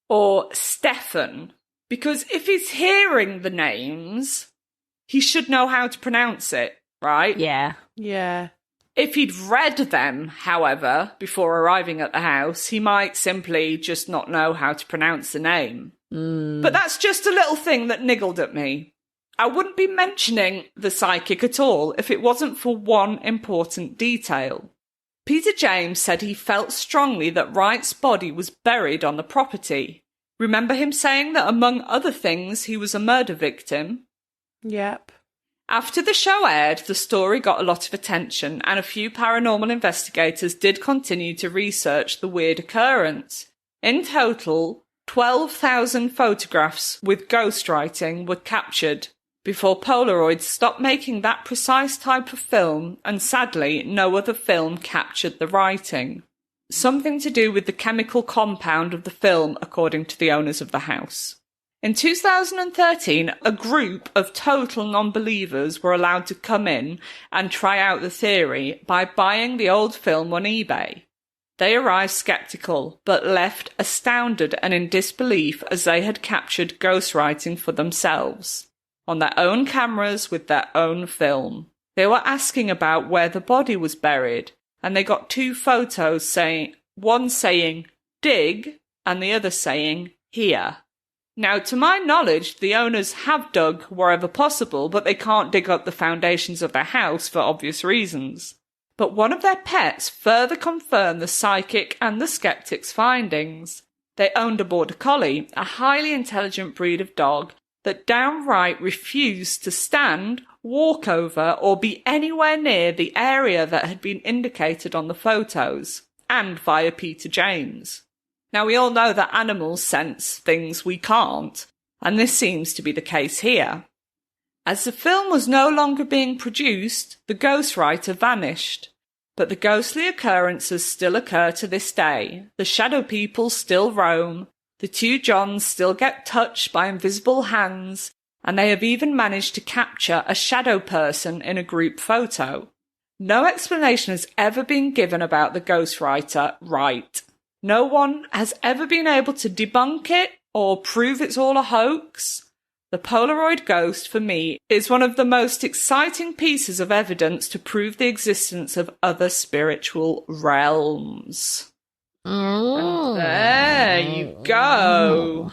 or Stefan, because if he's hearing the names, he should know how to pronounce it, right?
Yeah.
Yeah.
If he'd read them, however, before arriving at the house, he might simply just not know how to pronounce the name. But that's just a little thing that niggled at me. I wouldn't be mentioning the psychic at all if it wasn't for one important detail. Peter James said he felt strongly that Wright's body was buried on the property. Remember him saying that, among other things, he was a murder victim?
Yep.
After the show aired, the story got a lot of attention, and a few paranormal investigators did continue to research the weird occurrence. In total, 12,000 photographs with ghostwriting were captured before Polaroids stopped making that precise type of film, and sadly, no other film captured the writing. Something to do with the chemical compound of the film, according to the owners of the house. In 2013, a group of total non-believers were allowed to come in and try out the theory by buying the old film on eBay. They arrived sceptical, but left astounded and in disbelief as they had captured ghostwriting for themselves, on their own cameras with their own film. They were asking about where the body was buried, and they got two photos one saying, dig, and the other saying, here. Now, to my knowledge, the owners have dug wherever possible, but they can't dig up the foundations of their house for obvious reasons. But one of their pets further confirmed the psychic and the skeptic's findings. They owned a border collie, a highly intelligent breed of dog that downright refused to stand, walk over, or be anywhere near the area that had been indicated on the photos, and via Peter James. Now, we all know that animals sense things we can't, and this seems to be the case here. As the film was no longer being produced, the ghostwriter vanished. But the ghostly occurrences still occur to this day. The shadow people still roam, the two Johns still get touched by invisible hands, and they have even managed to capture a shadow person in a group photo. No explanation has ever been given about the ghostwriter, Wright. No one has ever been able to debunk it or prove it's all a hoax. The Polaroid ghost, for me, is one of the most exciting pieces of evidence to prove the existence of other spiritual realms. And there you go.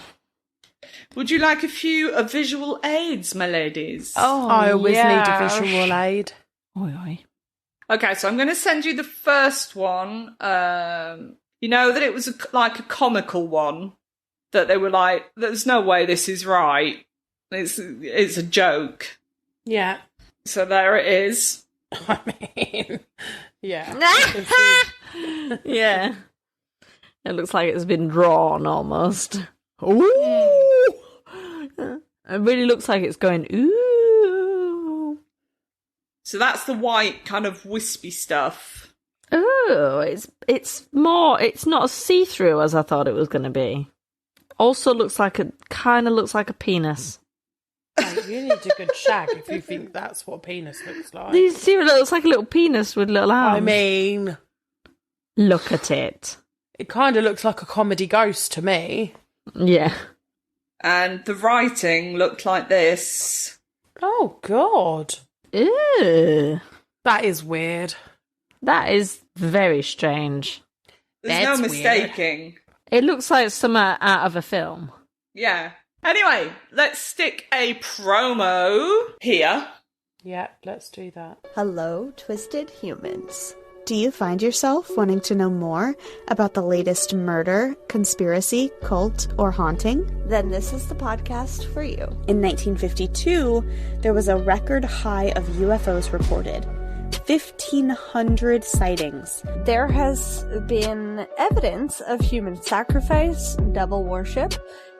Would you like a few visual aids, my ladies?
Oh, I always need a visual aid.
Oi, oi.
Okay, so I'm going to send you the first one. You know that it was like a comical one, that they were like, there's no way this is right. It's a joke.
Yeah.
So there it is.
I mean, yeah.
Yeah. It looks like it's been drawn almost. Ooh! It really looks like it's going, ooh.
So that's the white kind of wispy stuff.
Oh, it's not as see-through as I thought it was going to be. Also looks like a penis.
Oh, you need a good shag if you think that's what a penis looks like.
You see, it looks like a little penis with little arms.
I mean,
look at it.
It kind of looks like a comedy ghost to me.
Yeah.
And the writing looked like this.
Oh, God.
Ew.
That is weird.
That is very strange.
There's no mistaking.
Weird.
It looks like something out of a film.
Yeah. Anyway, let's stick a promo here.
Yeah, let's do that.
Hello, Twisted Humans. Do you find yourself wanting to know more about the latest murder, conspiracy, cult, or haunting? Then this is the podcast for you. In 1952, there was a record high of UFOs reported. 1,500 sightings. There has been evidence of human sacrifice, devil worship,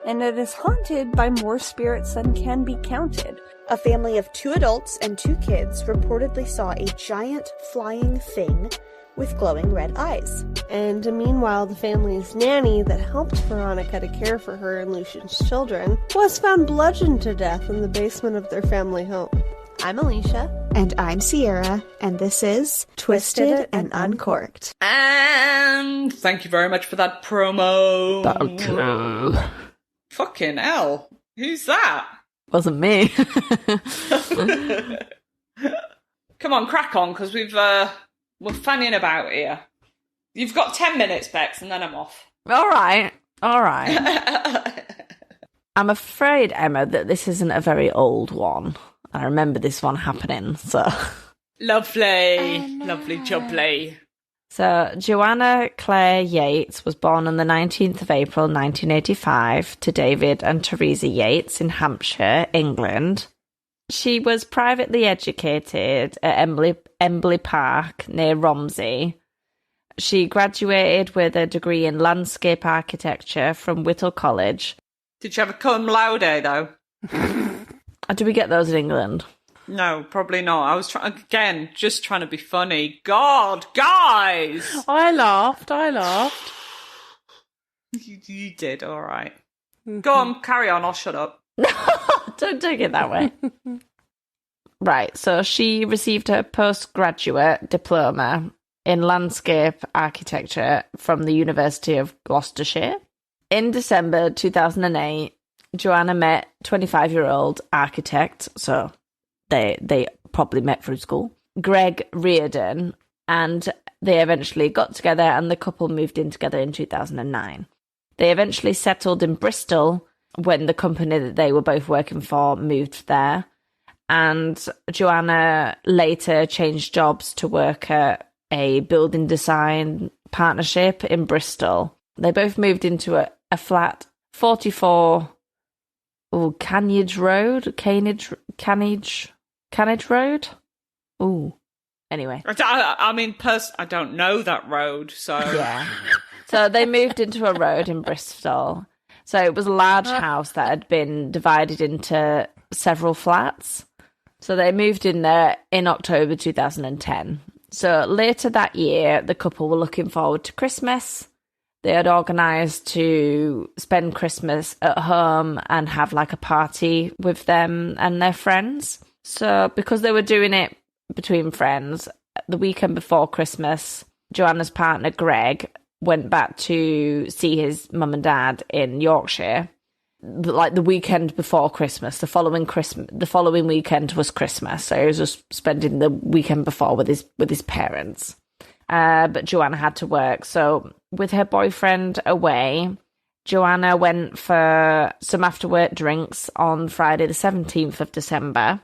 and it is haunted by more spirits than can be counted. A family of 2 adults and 2 kids reportedly saw a giant flying thing with glowing red eyes. And meanwhile, the family's nanny that helped Veronica to care for her and Lucian's children was found bludgeoned to death in the basement of their family home. I'm Alicia.
And I'm Sierra, and this is Twisted and Uncorked.
And thank you very much for that promo.
Okay.
Fucking hell. Who's that?
Wasn't me.
Come on, crack on, because we're fanning about here. You've got 10 minutes, Bex, and then I'm off.
All right. I'm afraid, Emma, that this isn't a very old one. I remember this one happening, so...
Lovely. Lovely jubbly.
So, Joanna Claire Yeates was born on the 19th of April, 1985, to David and Teresa Yeates in Hampshire, England. She was privately educated at Embley Park, near Romsey. She graduated with a degree in landscape architecture from Whittle College.
Did you have a cum laude, though?
Do we get those in England?
No, probably not. I was just trying to be funny. God, guys!
I laughed.
You did, all right. Go on, carry on, I'll shut up.
Don't take it that way. Right, so she received her postgraduate diploma in landscape architecture from the University of Gloucestershire. In December 2008, Joanna met 25-year-old architect, so they probably met through school, Greg Reardon, and they eventually got together and the couple moved in together in 2009. They eventually settled in Bristol when the company that they were both working for moved there, and Joanna later changed jobs to work at a building design partnership in Bristol. They both moved into a flat 44 Canage Road? Canage Road? Ooh. Anyway.
I don't know that road, so...
Yeah. So they moved into a road in Bristol. So it was a large house that had been divided into several flats. So they moved in there in October 2010. So later that year, the couple were looking forward to Christmas. They had organised to spend Christmas at home and have like a party with them and their friends. So because they were doing it between friends, the weekend before Christmas, Joanna's partner Greg went back to see his mum and dad in Yorkshire. Like the weekend before Christmas, the following weekend was Christmas. So he was just spending the weekend before with his parents. But Joanna had to work. So with her boyfriend away, Joanna went for some after-work drinks on Friday the 17th of December.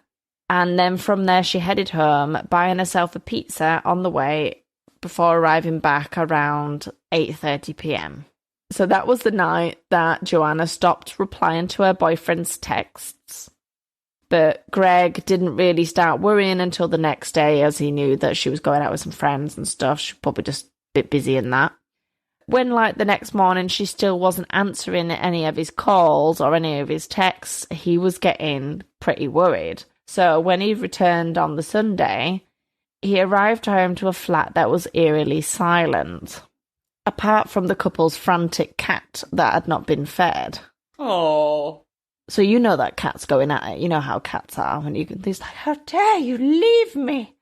And then from there, she headed home, buying herself a pizza on the way before arriving back around 8:30 p.m. So that was the night that Joanna stopped replying to her boyfriend's texts. But Greg didn't really start worrying until the next day, as he knew that she was going out with some friends and stuff. She was probably just a bit busy in that. When, the next morning, she still wasn't answering any of his calls or any of his texts, he was getting pretty worried. So when he returned on the Sunday, he arrived home to a flat that was eerily silent, apart from the couple's frantic cat that had not been fed.
Oh.
So you know that cat's going at it. You know how cats are. And he's like, how dare you leave me?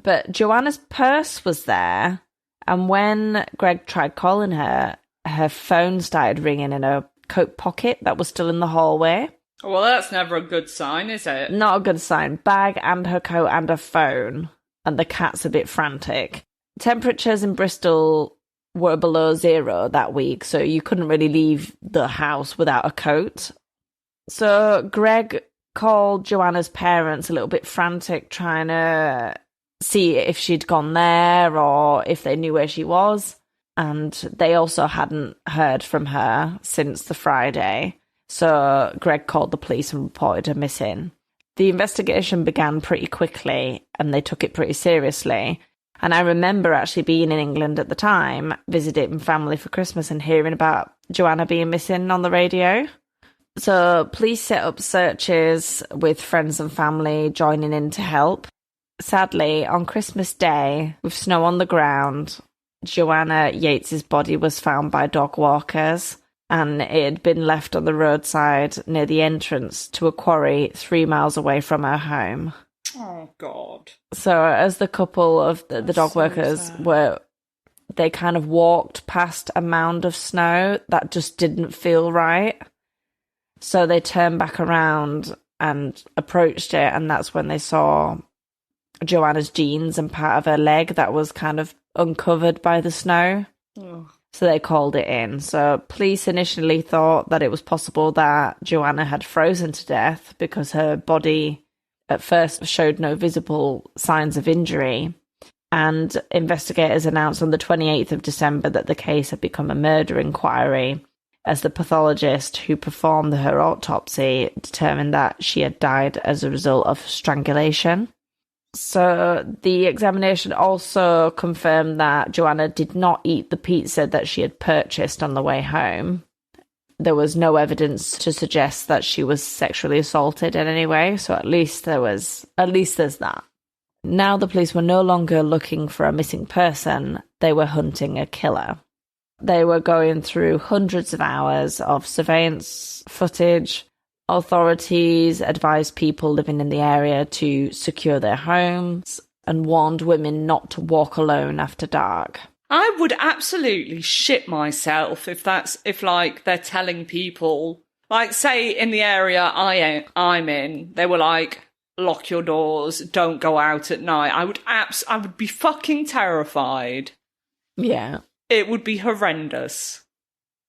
But Joanna's purse was there. And when Greg tried calling her, her phone started ringing in her coat pocket that was still in the hallway.
Well, that's never a good sign, is it?
Not a good sign. Bag and her coat and her phone. And the cat's a bit frantic. Temperatures in Bristol were below 0 that week, so you couldn't really leave the house without a coat. So Greg called Joanna's parents a little bit frantic, trying to see if she'd gone there or if they knew where she was. And they also hadn't heard from her since the Friday. So Greg called the police and reported her missing. The investigation began pretty quickly and they took it pretty seriously. And I remember actually being in England at the time, visiting family for Christmas and hearing about Joanna being missing on the radio. So police set up searches with friends and family joining in to help. Sadly, on Christmas Day, with snow on the ground, Joanna Yeates' body was found by dog walkers, and it had been left on the roadside near the entrance to a quarry 3 miles away from her home.
Oh, God.
So as the couple of the dog workers they kind of walked past a mound of snow that just didn't feel right. So they turned back around and approached it, and that's when they saw Joanna's jeans and part of her leg that was kind of uncovered by the snow.
Oh.
So they called it in. So police initially thought that it was possible that Joanna had frozen to death because her body at first showed no visible signs of injury. And investigators announced on the 28th of December that the case had become a murder inquiry, as the pathologist who performed her autopsy determined that she had died as a result of strangulation. So the examination also confirmed that Joanna did not eat the pizza that she had purchased on the way home. There was no evidence to suggest that she was sexually assaulted in any way, so at least there's that. Now the police were no longer looking for a missing person, they were hunting a killer. They were going through hundreds of hours of surveillance footage. Authorities advised people living in the area to secure their homes and warned women not to walk alone after dark.
I would absolutely shit myself if they're telling people, like, say in the area I'm in, they were like, lock your doors, don't go out at night. I would be fucking terrified.
Yeah.
It would be horrendous.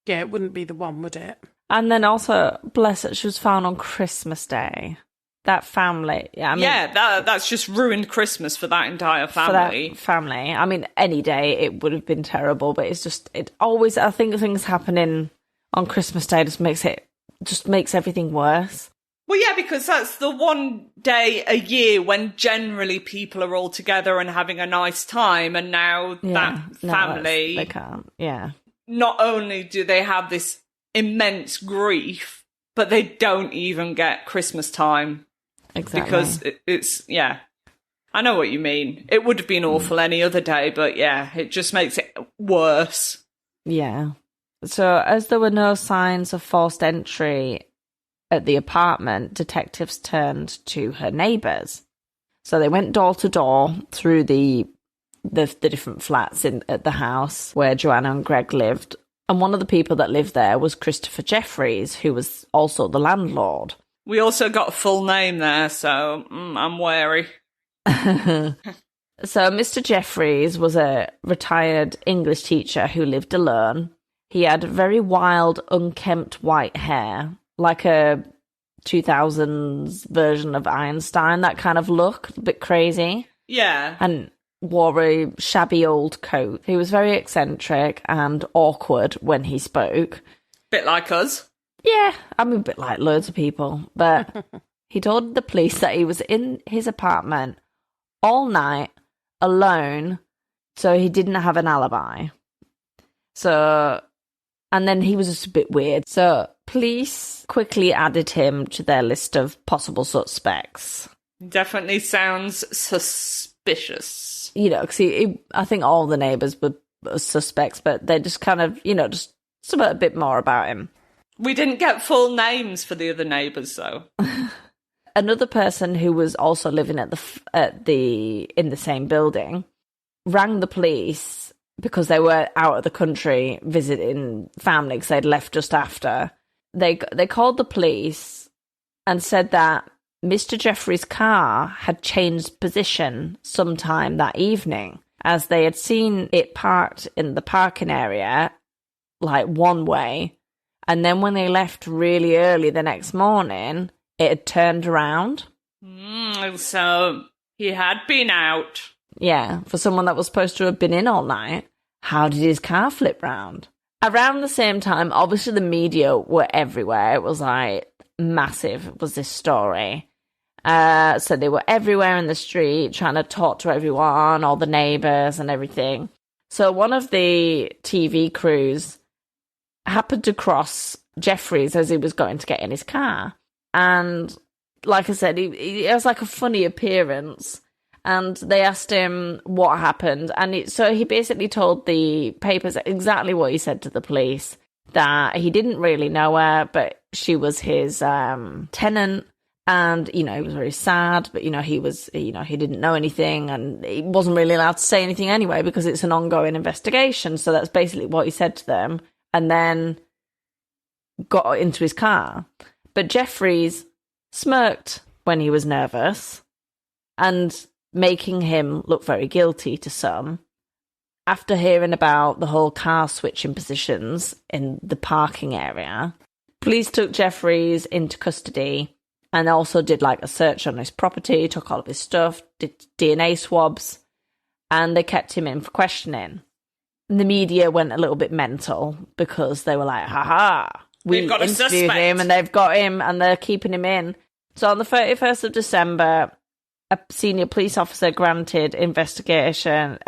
Yeah, it wouldn't be the one, would it?
And then also, bless her, she was found on Christmas Day. That family,
that's just ruined Christmas for that entire family.
I mean, any day it would have been terrible, but it's just, I think things happening on Christmas Day just makes everything worse.
Well, yeah, because that's the one day a year when generally people are all together and having a nice time, and now family,
they can't. Yeah.
Not only do they have this immense grief, but they don't even get Christmas time.
Exactly.
Because it's I know what you mean. It would have been awful any other day, but yeah, it just makes it worse.
Yeah. So as there were no signs of forced entry at the apartment, detectives turned to her neighbours. So they went door to door through the different flats at the house where Joanna and Greg lived. And one of the people that lived there was Christopher Jeffries, who was also the landlord.
We also got a full name there, so I'm wary.
So Mr. Jeffries was a retired English teacher who lived alone. He had very wild, unkempt white hair, like a 2000s version of Einstein, that kind of look, a bit crazy.
Yeah.
And wore a shabby old coat. He was very eccentric and awkward when he spoke.
Bit like us.
Yeah, I mean, a bit like loads of people. But he told the police that he was in his apartment all night, alone, so he didn't have an alibi. So, and then he was just a bit weird. So police quickly added him to their list of suspects.
Definitely sounds suspicious.
You know, because I think all the neighbours were suspects, but they just kind of, just a bit more about him.
We didn't get full names for the other neighbours, though.
Another person who was also living in the same building rang the police because they were out of the country visiting family because they'd left just after. They called the police and said that Mr. Jeffrey's car had changed position sometime that evening, as they had seen it parked in the parking area, like one way, and then when they left really early the next morning, it had turned around.
So he had been out.
Yeah, for someone that was supposed to have been in all night. How did his car flip round? Around the same time, obviously the media were everywhere. It was like massive, was this story. So they were everywhere in the street trying to talk to everyone, all the neighbours and everything. So one of the TV crews happened to cross Jeffries as he was going to get in his car. And like I said, he has like a funny appearance. And they asked him what happened. And so he basically told the papers exactly what he said to the police, that he didn't really know her, but she was his tenant. And, he was very sad, but, he didn't know anything, and he wasn't really allowed to say anything anyway because it's an ongoing investigation. So that's basically what he said to them, and then got into his car. But Jeffries smirked when he was nervous, and making him look very guilty to some. After hearing about the whole car switching positions in the parking area, police took Jeffries into custody and also did a search on his property, took all of his stuff, did DNA swabs, and they kept him in for questioning. And the media went a little bit mental because they were like, we've got interviewed him, and they've got him, and they're keeping him in. So on the 31st of December, a senior police officer granted investigators a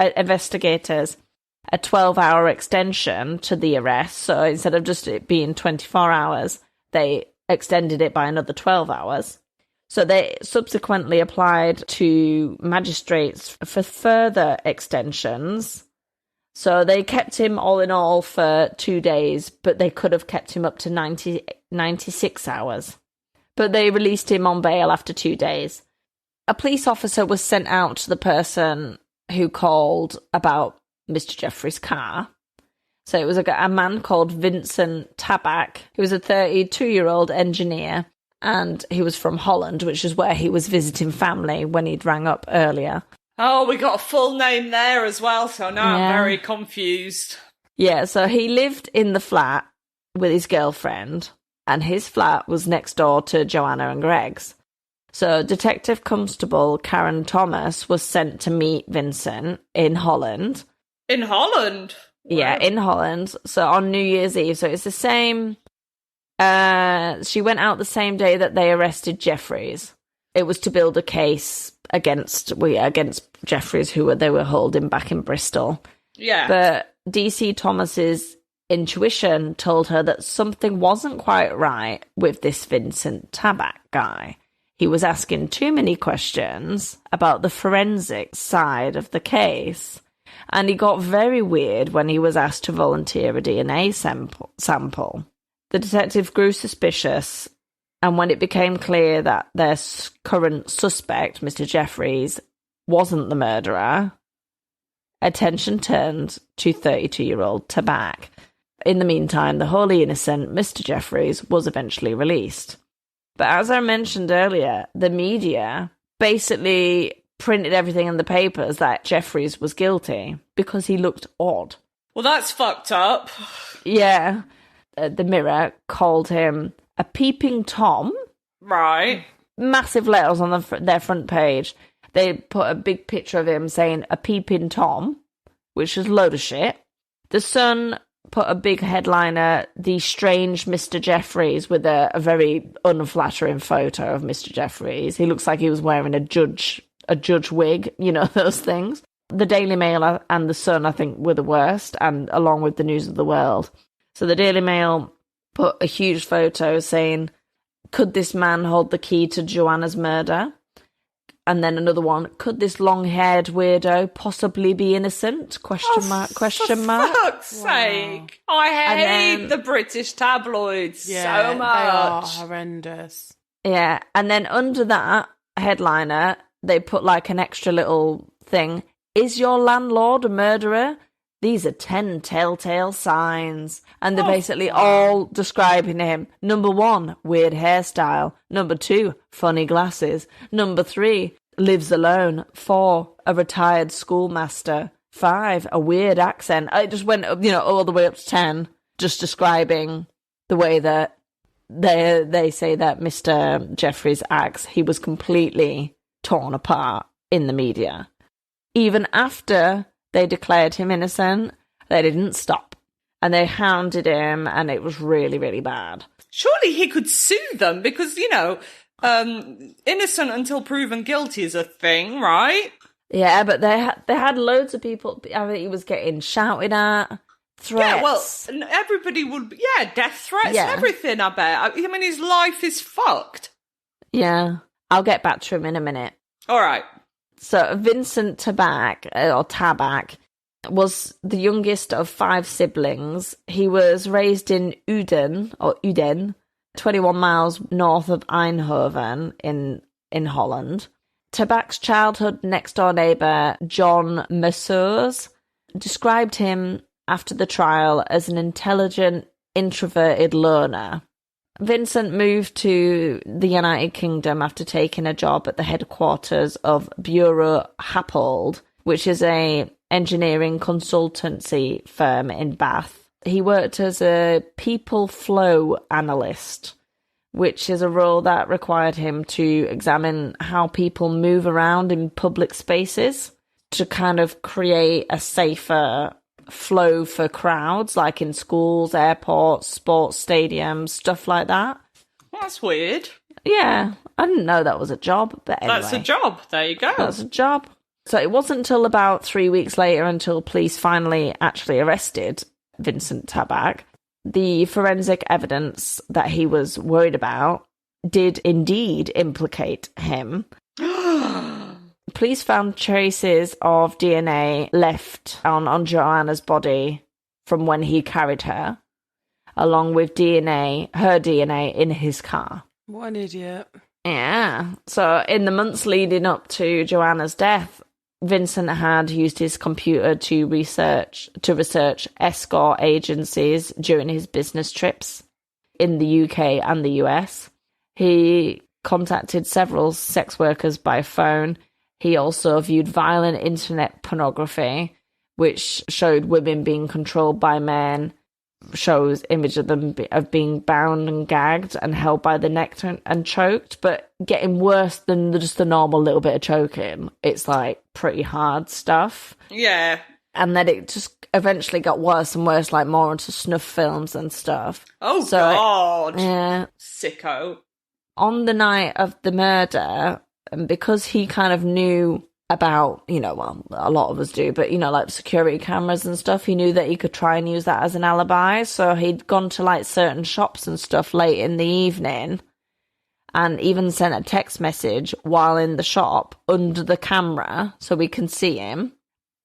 12-hour extension to the arrest. So instead of just it being 24 hours, they extended it by another 12 hours. So they subsequently applied to magistrates for further extensions. So they kept him all in all for 2 days, but they could have kept him up to 96 hours. But they released him on bail after 2 days. A police officer was sent out to the person who called about Mr. Jeffries' car. So it was a man called Vincent Tabak, who was a 32-year-old engineer, and he was from Holland, which is where he was visiting family when he'd rang up earlier.
Oh, we got a full name there as well, so now I'm very confused.
Yeah, so he lived in the flat with his girlfriend, and his flat was next door to Joanna and Greg's. So Detective Constable Karen Thomas was sent to meet Vincent in Holland.
In Holland?
Yeah, in Holland. So on New Year's Eve. So it's the same. She went out the same day that they arrested Jeffries. It was to build a case against Jeffries, who they were holding back in Bristol.
Yeah.
But DC Thomas's intuition told her that something wasn't quite right with this Vincent Tabak guy. He was asking too many questions about the forensic side of the case. And he got very weird when he was asked to volunteer a DNA sample. The detective grew suspicious, and when it became clear that their current suspect, Mr. Jeffries, wasn't the murderer, attention turned to 32-year-old Tabak. In the meantime, the wholly innocent Mr. Jeffries was eventually released. But as I mentioned earlier, the media basically printed everything in the papers that Jeffries was guilty because he looked odd.
Well, that's fucked up.
Yeah. The Mirror called him a peeping Tom.
Right.
Massive letters on their front page. They put a big picture of him saying a peeping Tom, which is a load of shit. The Sun put a big headliner, The Strange Mr. Jeffries, with a very unflattering photo of Mr. Jeffries. He looks like he was wearing a judge wig, those things. The Daily Mail and The Sun, I think, were the worst, and along with the News of the World. So the Daily Mail put a huge photo saying, could this man hold the key to Joanna's murder? And then another one, could this long-haired weirdo possibly be innocent? Question mark.
For fuck's sake. I hate the British tabloids so much.
They are horrendous.
Yeah, and then under that headliner, they put an extra little thing. Is your landlord a murderer? These are 10 telltale signs. And they're basically all describing him. Number 1, weird hairstyle. Number 2, funny glasses. Number 3, lives alone. 4, a retired schoolmaster. 5, a weird accent. I just went, all the way up to 10, just describing the way that they say that Mr. Jeffries acts. He was completely torn apart in the media. Even after they declared him innocent, they didn't stop. And they hounded him, and it was really, really bad.
Surely he could sue them because, innocent until proven guilty is a thing, right?
Yeah, but they had loads of people. I mean, he was getting shouted at, threats.
Yeah, well, everybody would, death threats and everything, I bet. I mean, his life is fucked.
Yeah, I'll get back to him in a minute.
All right.
So Vincent Tabak was the youngest of 5 siblings. He was raised in Uden, 21 miles north of Eindhoven in Holland. Tabak's childhood next-door neighbour, John Messers, described him after the trial as an intelligent, introverted loner. Vincent moved to the United Kingdom after taking a job at the headquarters of Bureau Happold, which is a engineering consultancy firm in Bath. He worked as a people flow analyst, which is a role that required him to examine how people move around in public spaces to kind of create a safer flow for crowds, like in schools, airports, sports stadiums, stuff like that.
That's weird.
Yeah, I didn't know that was a job, but anyway.
That's a job. There you go.
That's a job. So it wasn't until about 3 weeks later until police finally actually arrested Vincent Tabak. The forensic evidence that he was worried about did indeed implicate him. Police found traces of DNA left on Joanna's body from when he carried her, along with her DNA in his car.
What an idiot.
Yeah. So in the months leading up to Joanna's death, Vincent had used his computer to research escort agencies during his business trips in the UK and the US. He contacted several sex workers by phone. He also viewed violent internet pornography, which showed women being controlled by men, shows image of them being bound and gagged and held by the neck and choked, but getting worse than just the normal little bit of choking. It's like pretty hard stuff.
Yeah.
And then it just eventually got worse and worse, like more into snuff films and stuff.
Oh, so, God.
Yeah.
Sicko.
On the night of the murder, and because he kind of knew about, well, a lot of us do, but, like security cameras and stuff, he knew that he could try and use that as an alibi. So he'd gone to like certain shops and stuff late in the evening and even sent a text message while in the shop under the camera so we can see him.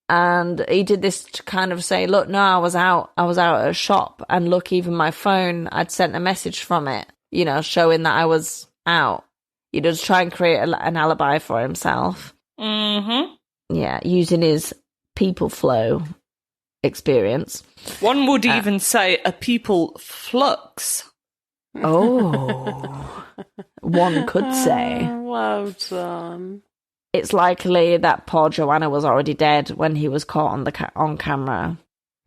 And he did this to kind of say, look, no, I was out at a shop, and look, even my phone, I'd sent a message from it, showing that I was out. To try and create an alibi for himself.
Mm-hmm.
Yeah, using his people flow experience.
One would even say a people flux.
Oh, one could say.
Well done.
It's likely that poor Joanna was already dead when he was caught on camera.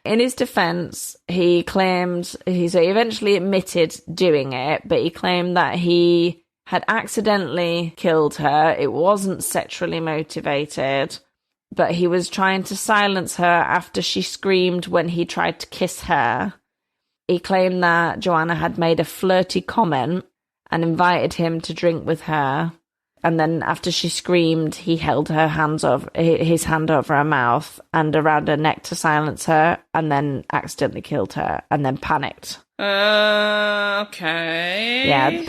In his defense, he claimed, he eventually admitted doing it, but he claimed that he had accidentally killed her. It wasn't sexually motivated, but he was trying to silence her after she screamed when he tried to kiss her. He claimed that Joanna had made a flirty comment and invited him to drink with her. And then after she screamed, he held his hand over her mouth and around her neck to silence her, and then accidentally killed her and then panicked.
Okay.
Yeah.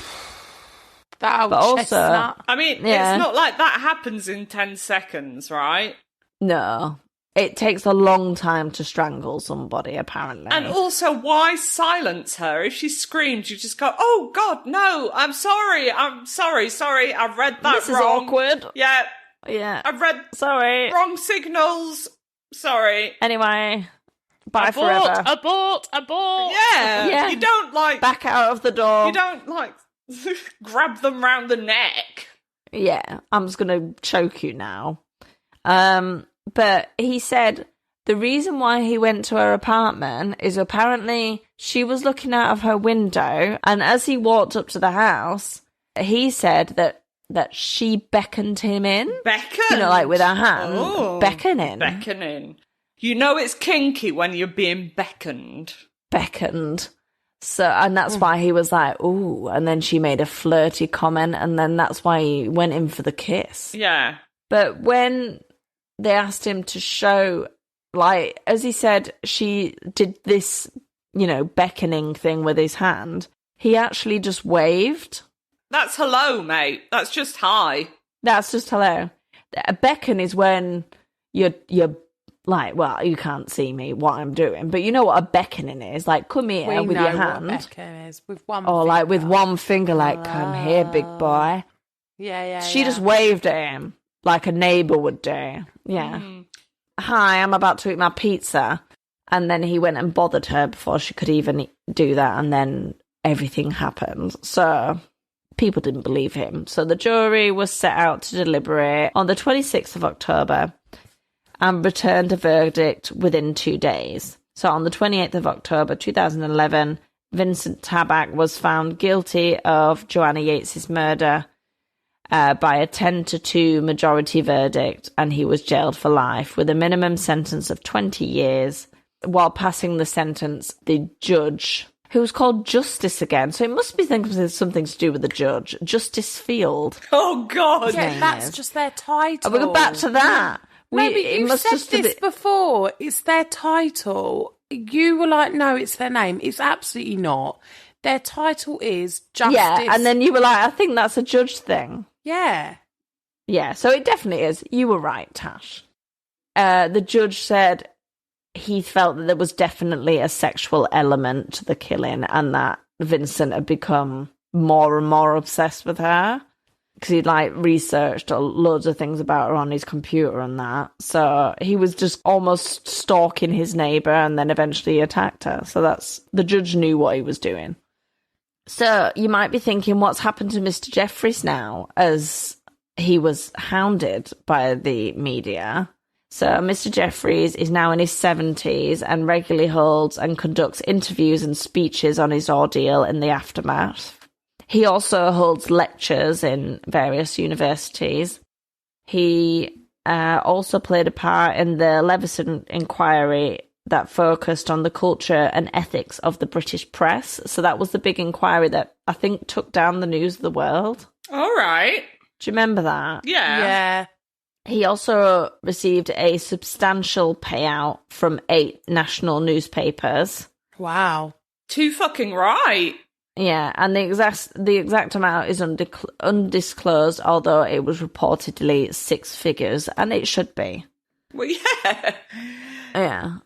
That old
But also,
chestnut.
I mean,
Yeah.
It's not like that happens in 10 seconds, right?
no. It takes a long time to strangle somebody, apparently.
And also, why silence her? If she screams, you just go, oh, God, no, I'm sorry, I've read that
this is
wrong.
awkward.
Yeah,
Yeah.
I've read
Sorry.
wrong signals. Sorry.
Anyway, bye forever.
Abort.
Yeah.
Yeah.
You don't,
Back out of the door.
you don't, grab them round the neck.
Yeah, I'm just going to choke you now. But he said the reason why he went to her apartment is apparently she was looking out of her window, and as he walked up to the house, he said that she beckoned him in.
Beckon?
Like with her hand.
Oh,
Beckoning.
You know it's kinky when you're being beckoned.
Beckoned. So, and that's why he was like, ooh, and then she made a flirty comment, and then that's why he went in for the kiss.
Yeah.
But when they asked him to show, like, as he said, she did this, beckoning thing with his hand, he actually just waved.
That's hello, mate. That's just hi.
That's just hello. A beckon is when you're like, well, you can't see me, what I'm doing, but you know what a beckoning is? Like, come here with your hand.
What beckon is with one
or
finger.
like with one finger, like, come here, big boy.
Yeah.
She just waved at him like a neighbour would do. Yeah. Hi, I'm about to eat my pizza. And then he went and bothered her before she could even do that. And then everything happened. So people didn't believe him. So the jury was set out to deliberate on the 26th of October and returned a verdict within 2 days. So on the 28th of October 2011, Vincent Tabak was found guilty of Joanna Yeates' murder by a 10-2 majority verdict, and he was jailed for life with a minimum sentence of 20 years. While passing the sentence, the judge, who was called Justice again, so it must be something to do with the judge, Justice Field.
Oh, God.
Yeah, that's just their title.
We'll go back to that.
No, but you've said this before. It's their title. You were like, no, it's their name. It's absolutely not. Their title is Justice.
Yeah, and then you were like, I think that's a judge thing.
Yeah.
Yeah, so it definitely is. You were right, Tash. The judge said he felt that there was definitely a sexual element to the killing and that Vincent had become more and more obsessed with her because he'd like researched loads of things about her on his computer and that. So he was just almost stalking his neighbour and then eventually attacked her. So the judge knew what he was doing. So you might be thinking, what's happened to Mr. Jeffries now, as he was hounded by the media? So Mr. Jeffries is now in his 70s and regularly holds and conducts interviews and speeches on his ordeal in the aftermath. He also holds lectures in various universities. He also played a part in the Leveson inquiry that focused on the culture and ethics of the British press. So that was the big inquiry that I think took down the news of the world.
All right.
Do you remember that?
Yeah.
He also received a substantial payout from 8 national newspapers.
Wow.
Too fucking right.
Yeah, and the exact amount is undisclosed, although it was reportedly 6 figures, and it should be.
Well, yeah.
Yeah.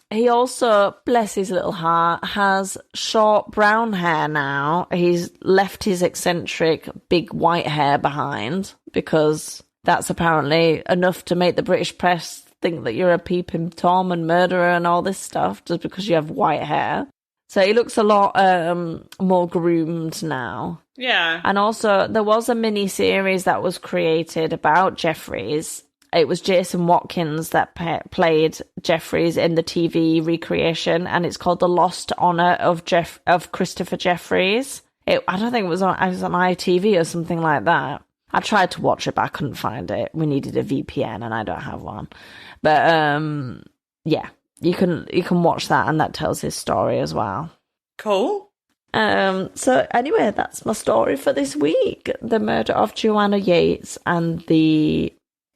He also, bless his little heart, has short brown hair now. He's left his eccentric big white hair behind because that's apparently enough to make the British press think that you're a peeping Tom and murderer and all this stuff just because you have white hair. So he looks a lot more groomed now.
Yeah.
And also there was a mini-series that was created about Jeffries. It was Jason Watkins that played Jeffries in the TV recreation, and it's called The Lost Honour of Christopher Jeffries. I don't think it was on ITV or something like that. I tried to watch it, but I couldn't find it. We needed a VPN, and I don't have one. But yeah, you can watch that, and that tells his story as well.
Cool.
So anyway, that's my story for this week: the murder of Joanna Yeates and the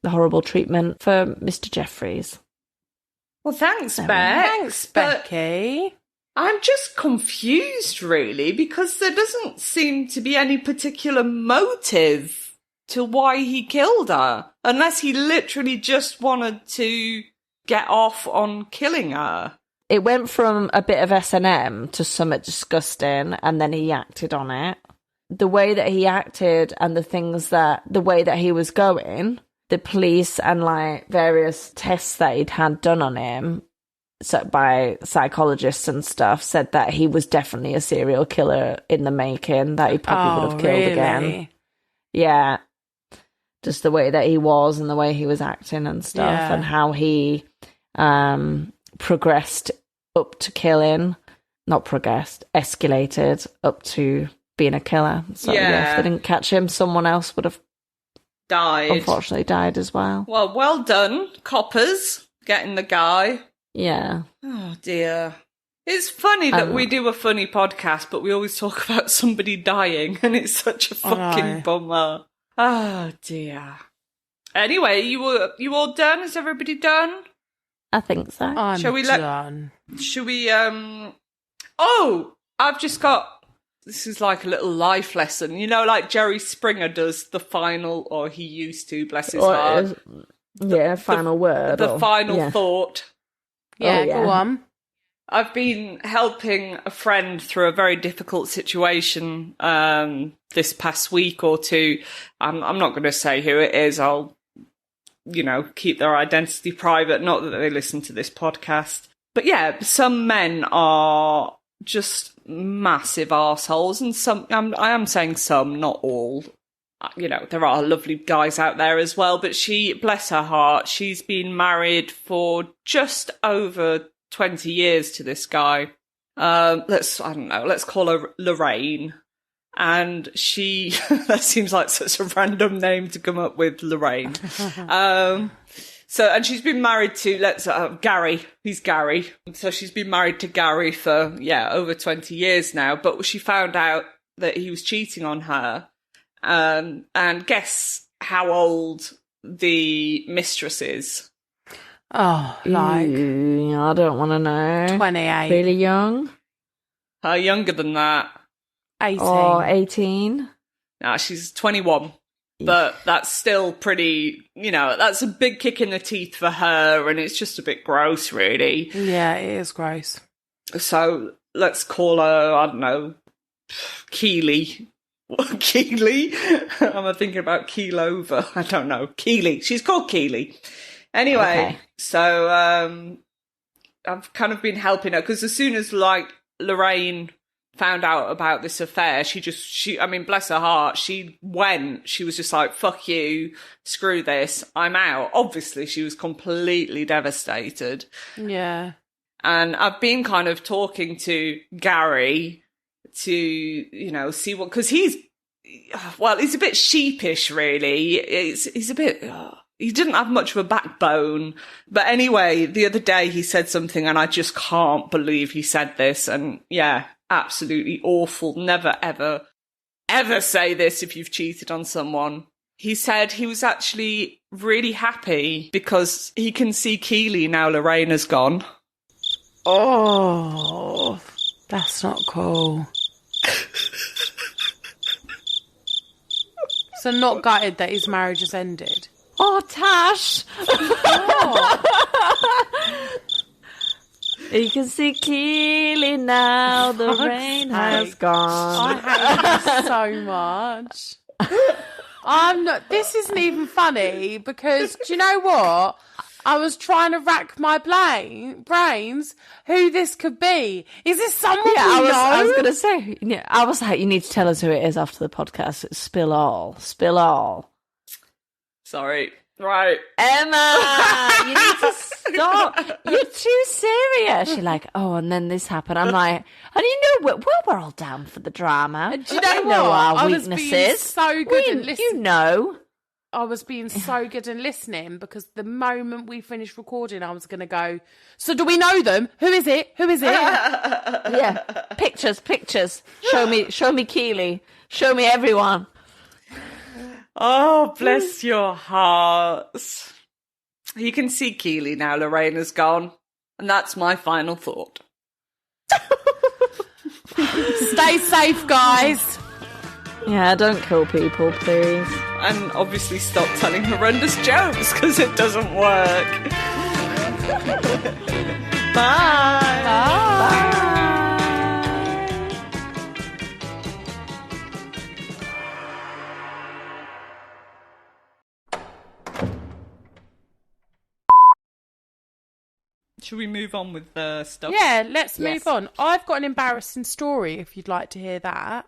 horrible treatment for Mr. Jeffries.
Well, thanks, Beck.
Thanks, Becky.
I'm just confused, really, because there doesn't seem to be any particular motive to why he killed her, unless he literally just wanted to get off on killing her.
It went from a bit of S&M to somewhat disgusting, and then he acted on it. The way that he acted and the way that he was going, the police and like various tests that he'd had done on him by psychologists and stuff said that he was definitely a serial killer in the making, that he probably would have killed again. Yeah. Just the way that he was and the way he was acting and stuff, and how he progressed up to killing. Not progressed, escalated up to being a killer. So yeah, if they didn't catch him, someone else would have unfortunately died as well.
Well done, coppers, getting the guy.
Yeah.
Oh, dear. It's funny that we do a funny podcast, but we always talk about somebody dying, and it's such a fucking bummer. Oh, dear. Anyway, you all done? Is everybody done?
I think so.
I'm done.
Shall we, Oh, I've just got This is like a little life lesson. You know, like Jerry Springer does the final, or he used to, bless his heart.
Final word.
The final thought.
Yeah, go on.
I've been helping a friend through a very difficult situation this past week or two. I'm not going to say who it is. I'll, keep their identity private. Not that they listen to this podcast. But yeah, some men are just massive arseholes, and some, I am saying some, not all. There are lovely guys out there as well, but she, bless her heart, she's been married for just over 20 years to this guy. Let's call her Lorraine. And she, that seems like such a random name to come up with, Lorraine. And she's been married to, Gary. He's Gary. So she's been married to Gary for, over 20 years now. But she found out that he was cheating on her. And guess how old the mistress is?
Oh, like...
I don't want to know.
28.
Really young?
Younger than that.
18.
Oh, 18?
Nah, she's 21. But that's still pretty, that's a big kick in the teeth for her, and it's just a bit gross, really.
Yeah, it is gross.
So let's call her, I don't know, Keely. Keely? I'm thinking about Keelover. I don't know. Keely. She's called Keely. Anyway, So I've kind of been helping her, because as soon as, Lorraine found out about this affair, she bless her heart, she was just like, fuck you, screw this, I'm out. Obviously, she was completely devastated.
Yeah.
And I've been kind of talking to Gary to, see what, because he's a bit sheepish, really. He's a bit... he didn't have much of a backbone. But anyway, the other day he said something, and I just can't believe he said this. And yeah, absolutely awful. Never, ever, ever say this if you've cheated on someone. He said he was actually really happy because he can see Keely now Lorraine has gone.
Oh, that's not cool. So not gutted that his marriage has ended.
Oh, Tash! You can see clearly now the rain has gone.
I hate you so much. This isn't even funny because, do you know what? I was trying to rack my brains who this could be. Is this someone we know?
I was going to say, I was like, you need to tell us who it is after the podcast. It's Spill All.
Sorry. Right.
Emma, you need to stop. You're too serious. You're like, oh, and then this happened. I'm like, and we're all down for the drama.
Do you know what?
Our
weaknesses.
Was
being so good at listening.
I
was being so good at listening because the moment we finished recording, I was going to go, so do we know them? Who is it?
Yeah. Pictures. Show me Keely. Show me everyone.
Oh, bless your hearts. You can see Keely now Lorraine has gone. And that's my final thought.
Stay safe, guys.
Yeah, don't kill people, please.
And obviously stop telling horrendous jokes, because it doesn't work. Bye.
Bye.
Should we move on with the stuff?
Yeah, let's move on. I've got an embarrassing story if you'd like to hear that.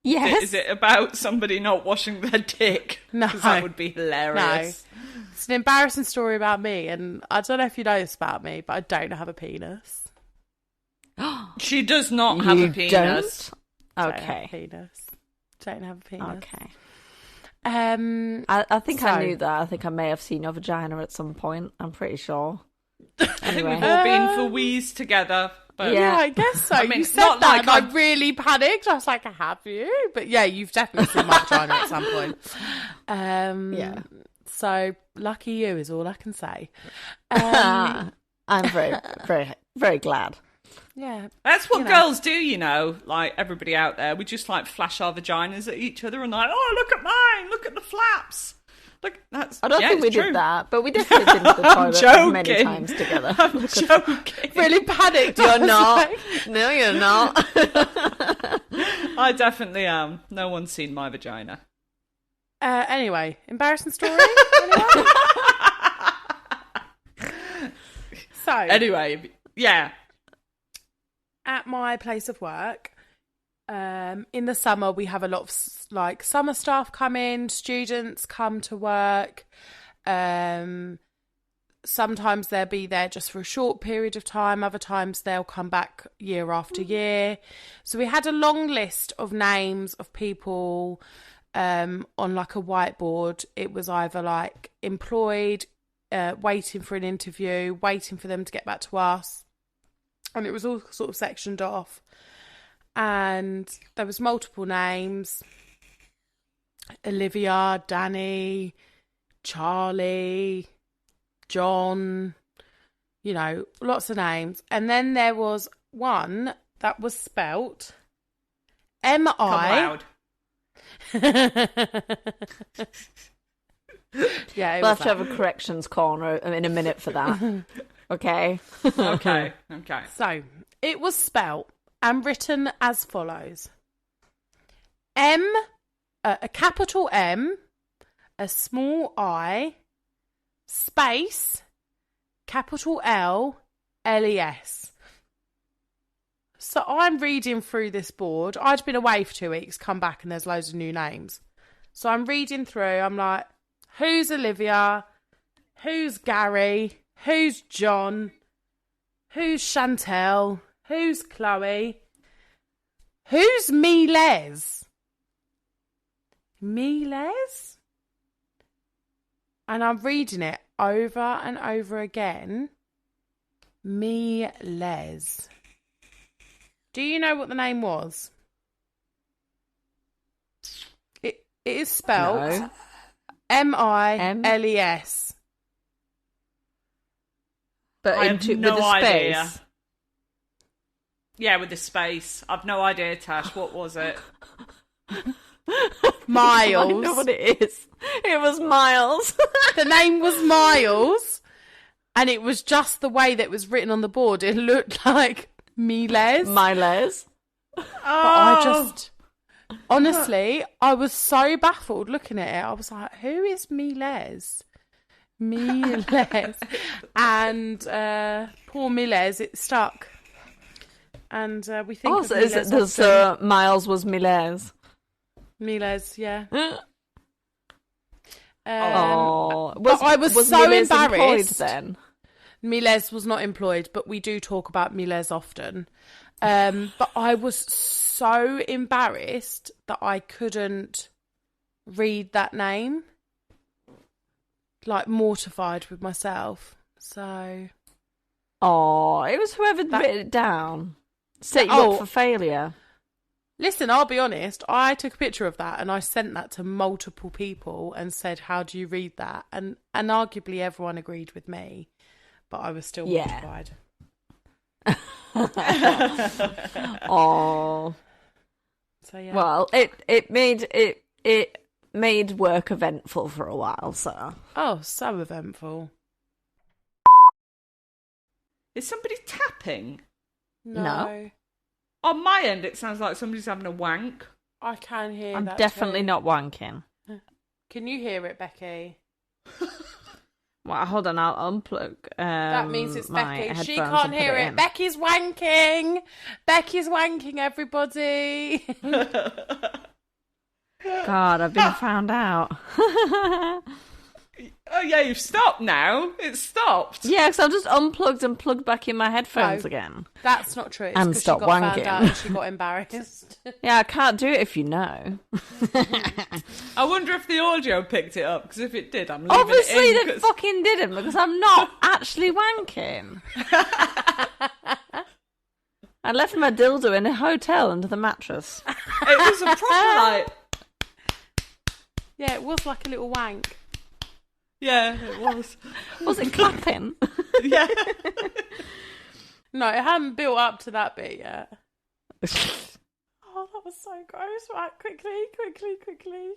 Yes.
Is it about somebody not washing their dick?
No.
'Cause that would be hilarious.
No. It's an embarrassing story about me, and I don't know if you know this about me, but I don't have a penis.
She does not have a penis.
Don't? Okay.
Don't have a penis. Don't have a penis.
Okay.
I
think I knew that. I think I may have seen your vagina at some point. I'm pretty sure.
I think we've all been for wheeze together. But
yeah, I guess so.
I mean,
you
it's
said
not
that,
like
and I really panicked. I was like, have you? But yeah, you've definitely seen my vagina at some point.
Yeah.
So, lucky you is all I can say.
I'm very, very, very glad.
Yeah.
That's what girls do, you know, like everybody out there. We just like flash our vaginas at each other and like, oh, look at mine, look at the flaps. Look, that's.
I don't think we
true.
did that, but we definitely been to the toilet many times together.
I'm joking.
Really panicked.
You're not. No, you're not.
I definitely am. No one's seen my vagina.
Anyway, embarrassing story? So,
Anyway, yeah.
at my place of work, in the summer we have a lot of summer staff come in, students come to work. Sometimes they'll be there just for a short period of time, other times they'll come back year after year. So we had a long list of names of people on like a whiteboard. It was either like employed, waiting for an interview, waiting for them to get back to us. And it was all sort of sectioned off. And there was multiple names. Olivia, Danny, Charlie, John, you know, lots of names. And then there was one that was spelt M-I.
Come loud.
Yeah,
We'll have to have a corrections corner in a minute for that. Okay.
Okay.
So, it was spelt and written as follows. A capital M, a small I, space, capital L, L-E-S. So I'm reading through this board. I'd been away for 2 weeks, come back and there's loads of new names. So I'm reading through, I'm like, who's Olivia? Who's Gary? Who's John? Who's Chantel? Who's Chloe? Who's Miles? Miles? And I'm reading it over and over again. Miles. Do you know what the name was? It is spelled
No.
M-I-L-E-S.
But
I have
with
no
the
idea.
space.
Yeah, with the space. I've no idea, Tash. What was it?
Miles.
I know what it is. It was Miles.
The name was Miles, and it was just the way that it was written on the board. It looked like Miles.
Miles.
But I just, honestly, I was so baffled looking at it. I was like, who is Miles? Miles. And poor Miles, it stuck. And we think of Miles often.
Miles was Miles.
Miles, yeah.
Was
I was so
Miles employed
embarrassed.
then?
Miles was not employed, but we do talk about Miles often. But I was so embarrassed that I couldn't read that name. Like, mortified with myself. So.
Oh, it was whoever wrote it down. Set you up for failure.
Listen, I'll be honest. I took a picture of that and I sent that to multiple people and said, how do you read that? And arguably everyone agreed with me, but I was still mortified.
Oh.
So yeah.
Well, it made work eventful for a while, so.
Oh, so eventful.
Is somebody tapping?
No.
On my end, it sounds like somebody's having a wank.
I can hear
I'm
that
definitely
too.
not wanking.
Can you hear it, Becky?
Well, hold on, I'll unplug.
That means it's
my
Becky. She
headphones
can't
and put
hear it.
in.
Becky's wanking. Becky's wanking, everybody.
God, I've been found out.
Oh, yeah, you've stopped now. It's stopped.
Yeah, because I've just unplugged and plugged back in my headphones
No.
again.
That's not true. It's
And
'cause
stop
she got found
wanking.
out and she got embarrassed.
Yeah, I can't do it if you know.
I wonder if the audio picked it up, because if it did, I'm leaving
Obviously
it in.
they fucking didn't, because I'm not actually wanking. I left my dildo in a hotel under the mattress.
It was a proper, like...
Yeah, it was like a little wank.
Yeah, it was.
Was it clapping?
Yeah.
No, it hadn't built up to that bit yet. Oh, that was so gross. Right, quickly.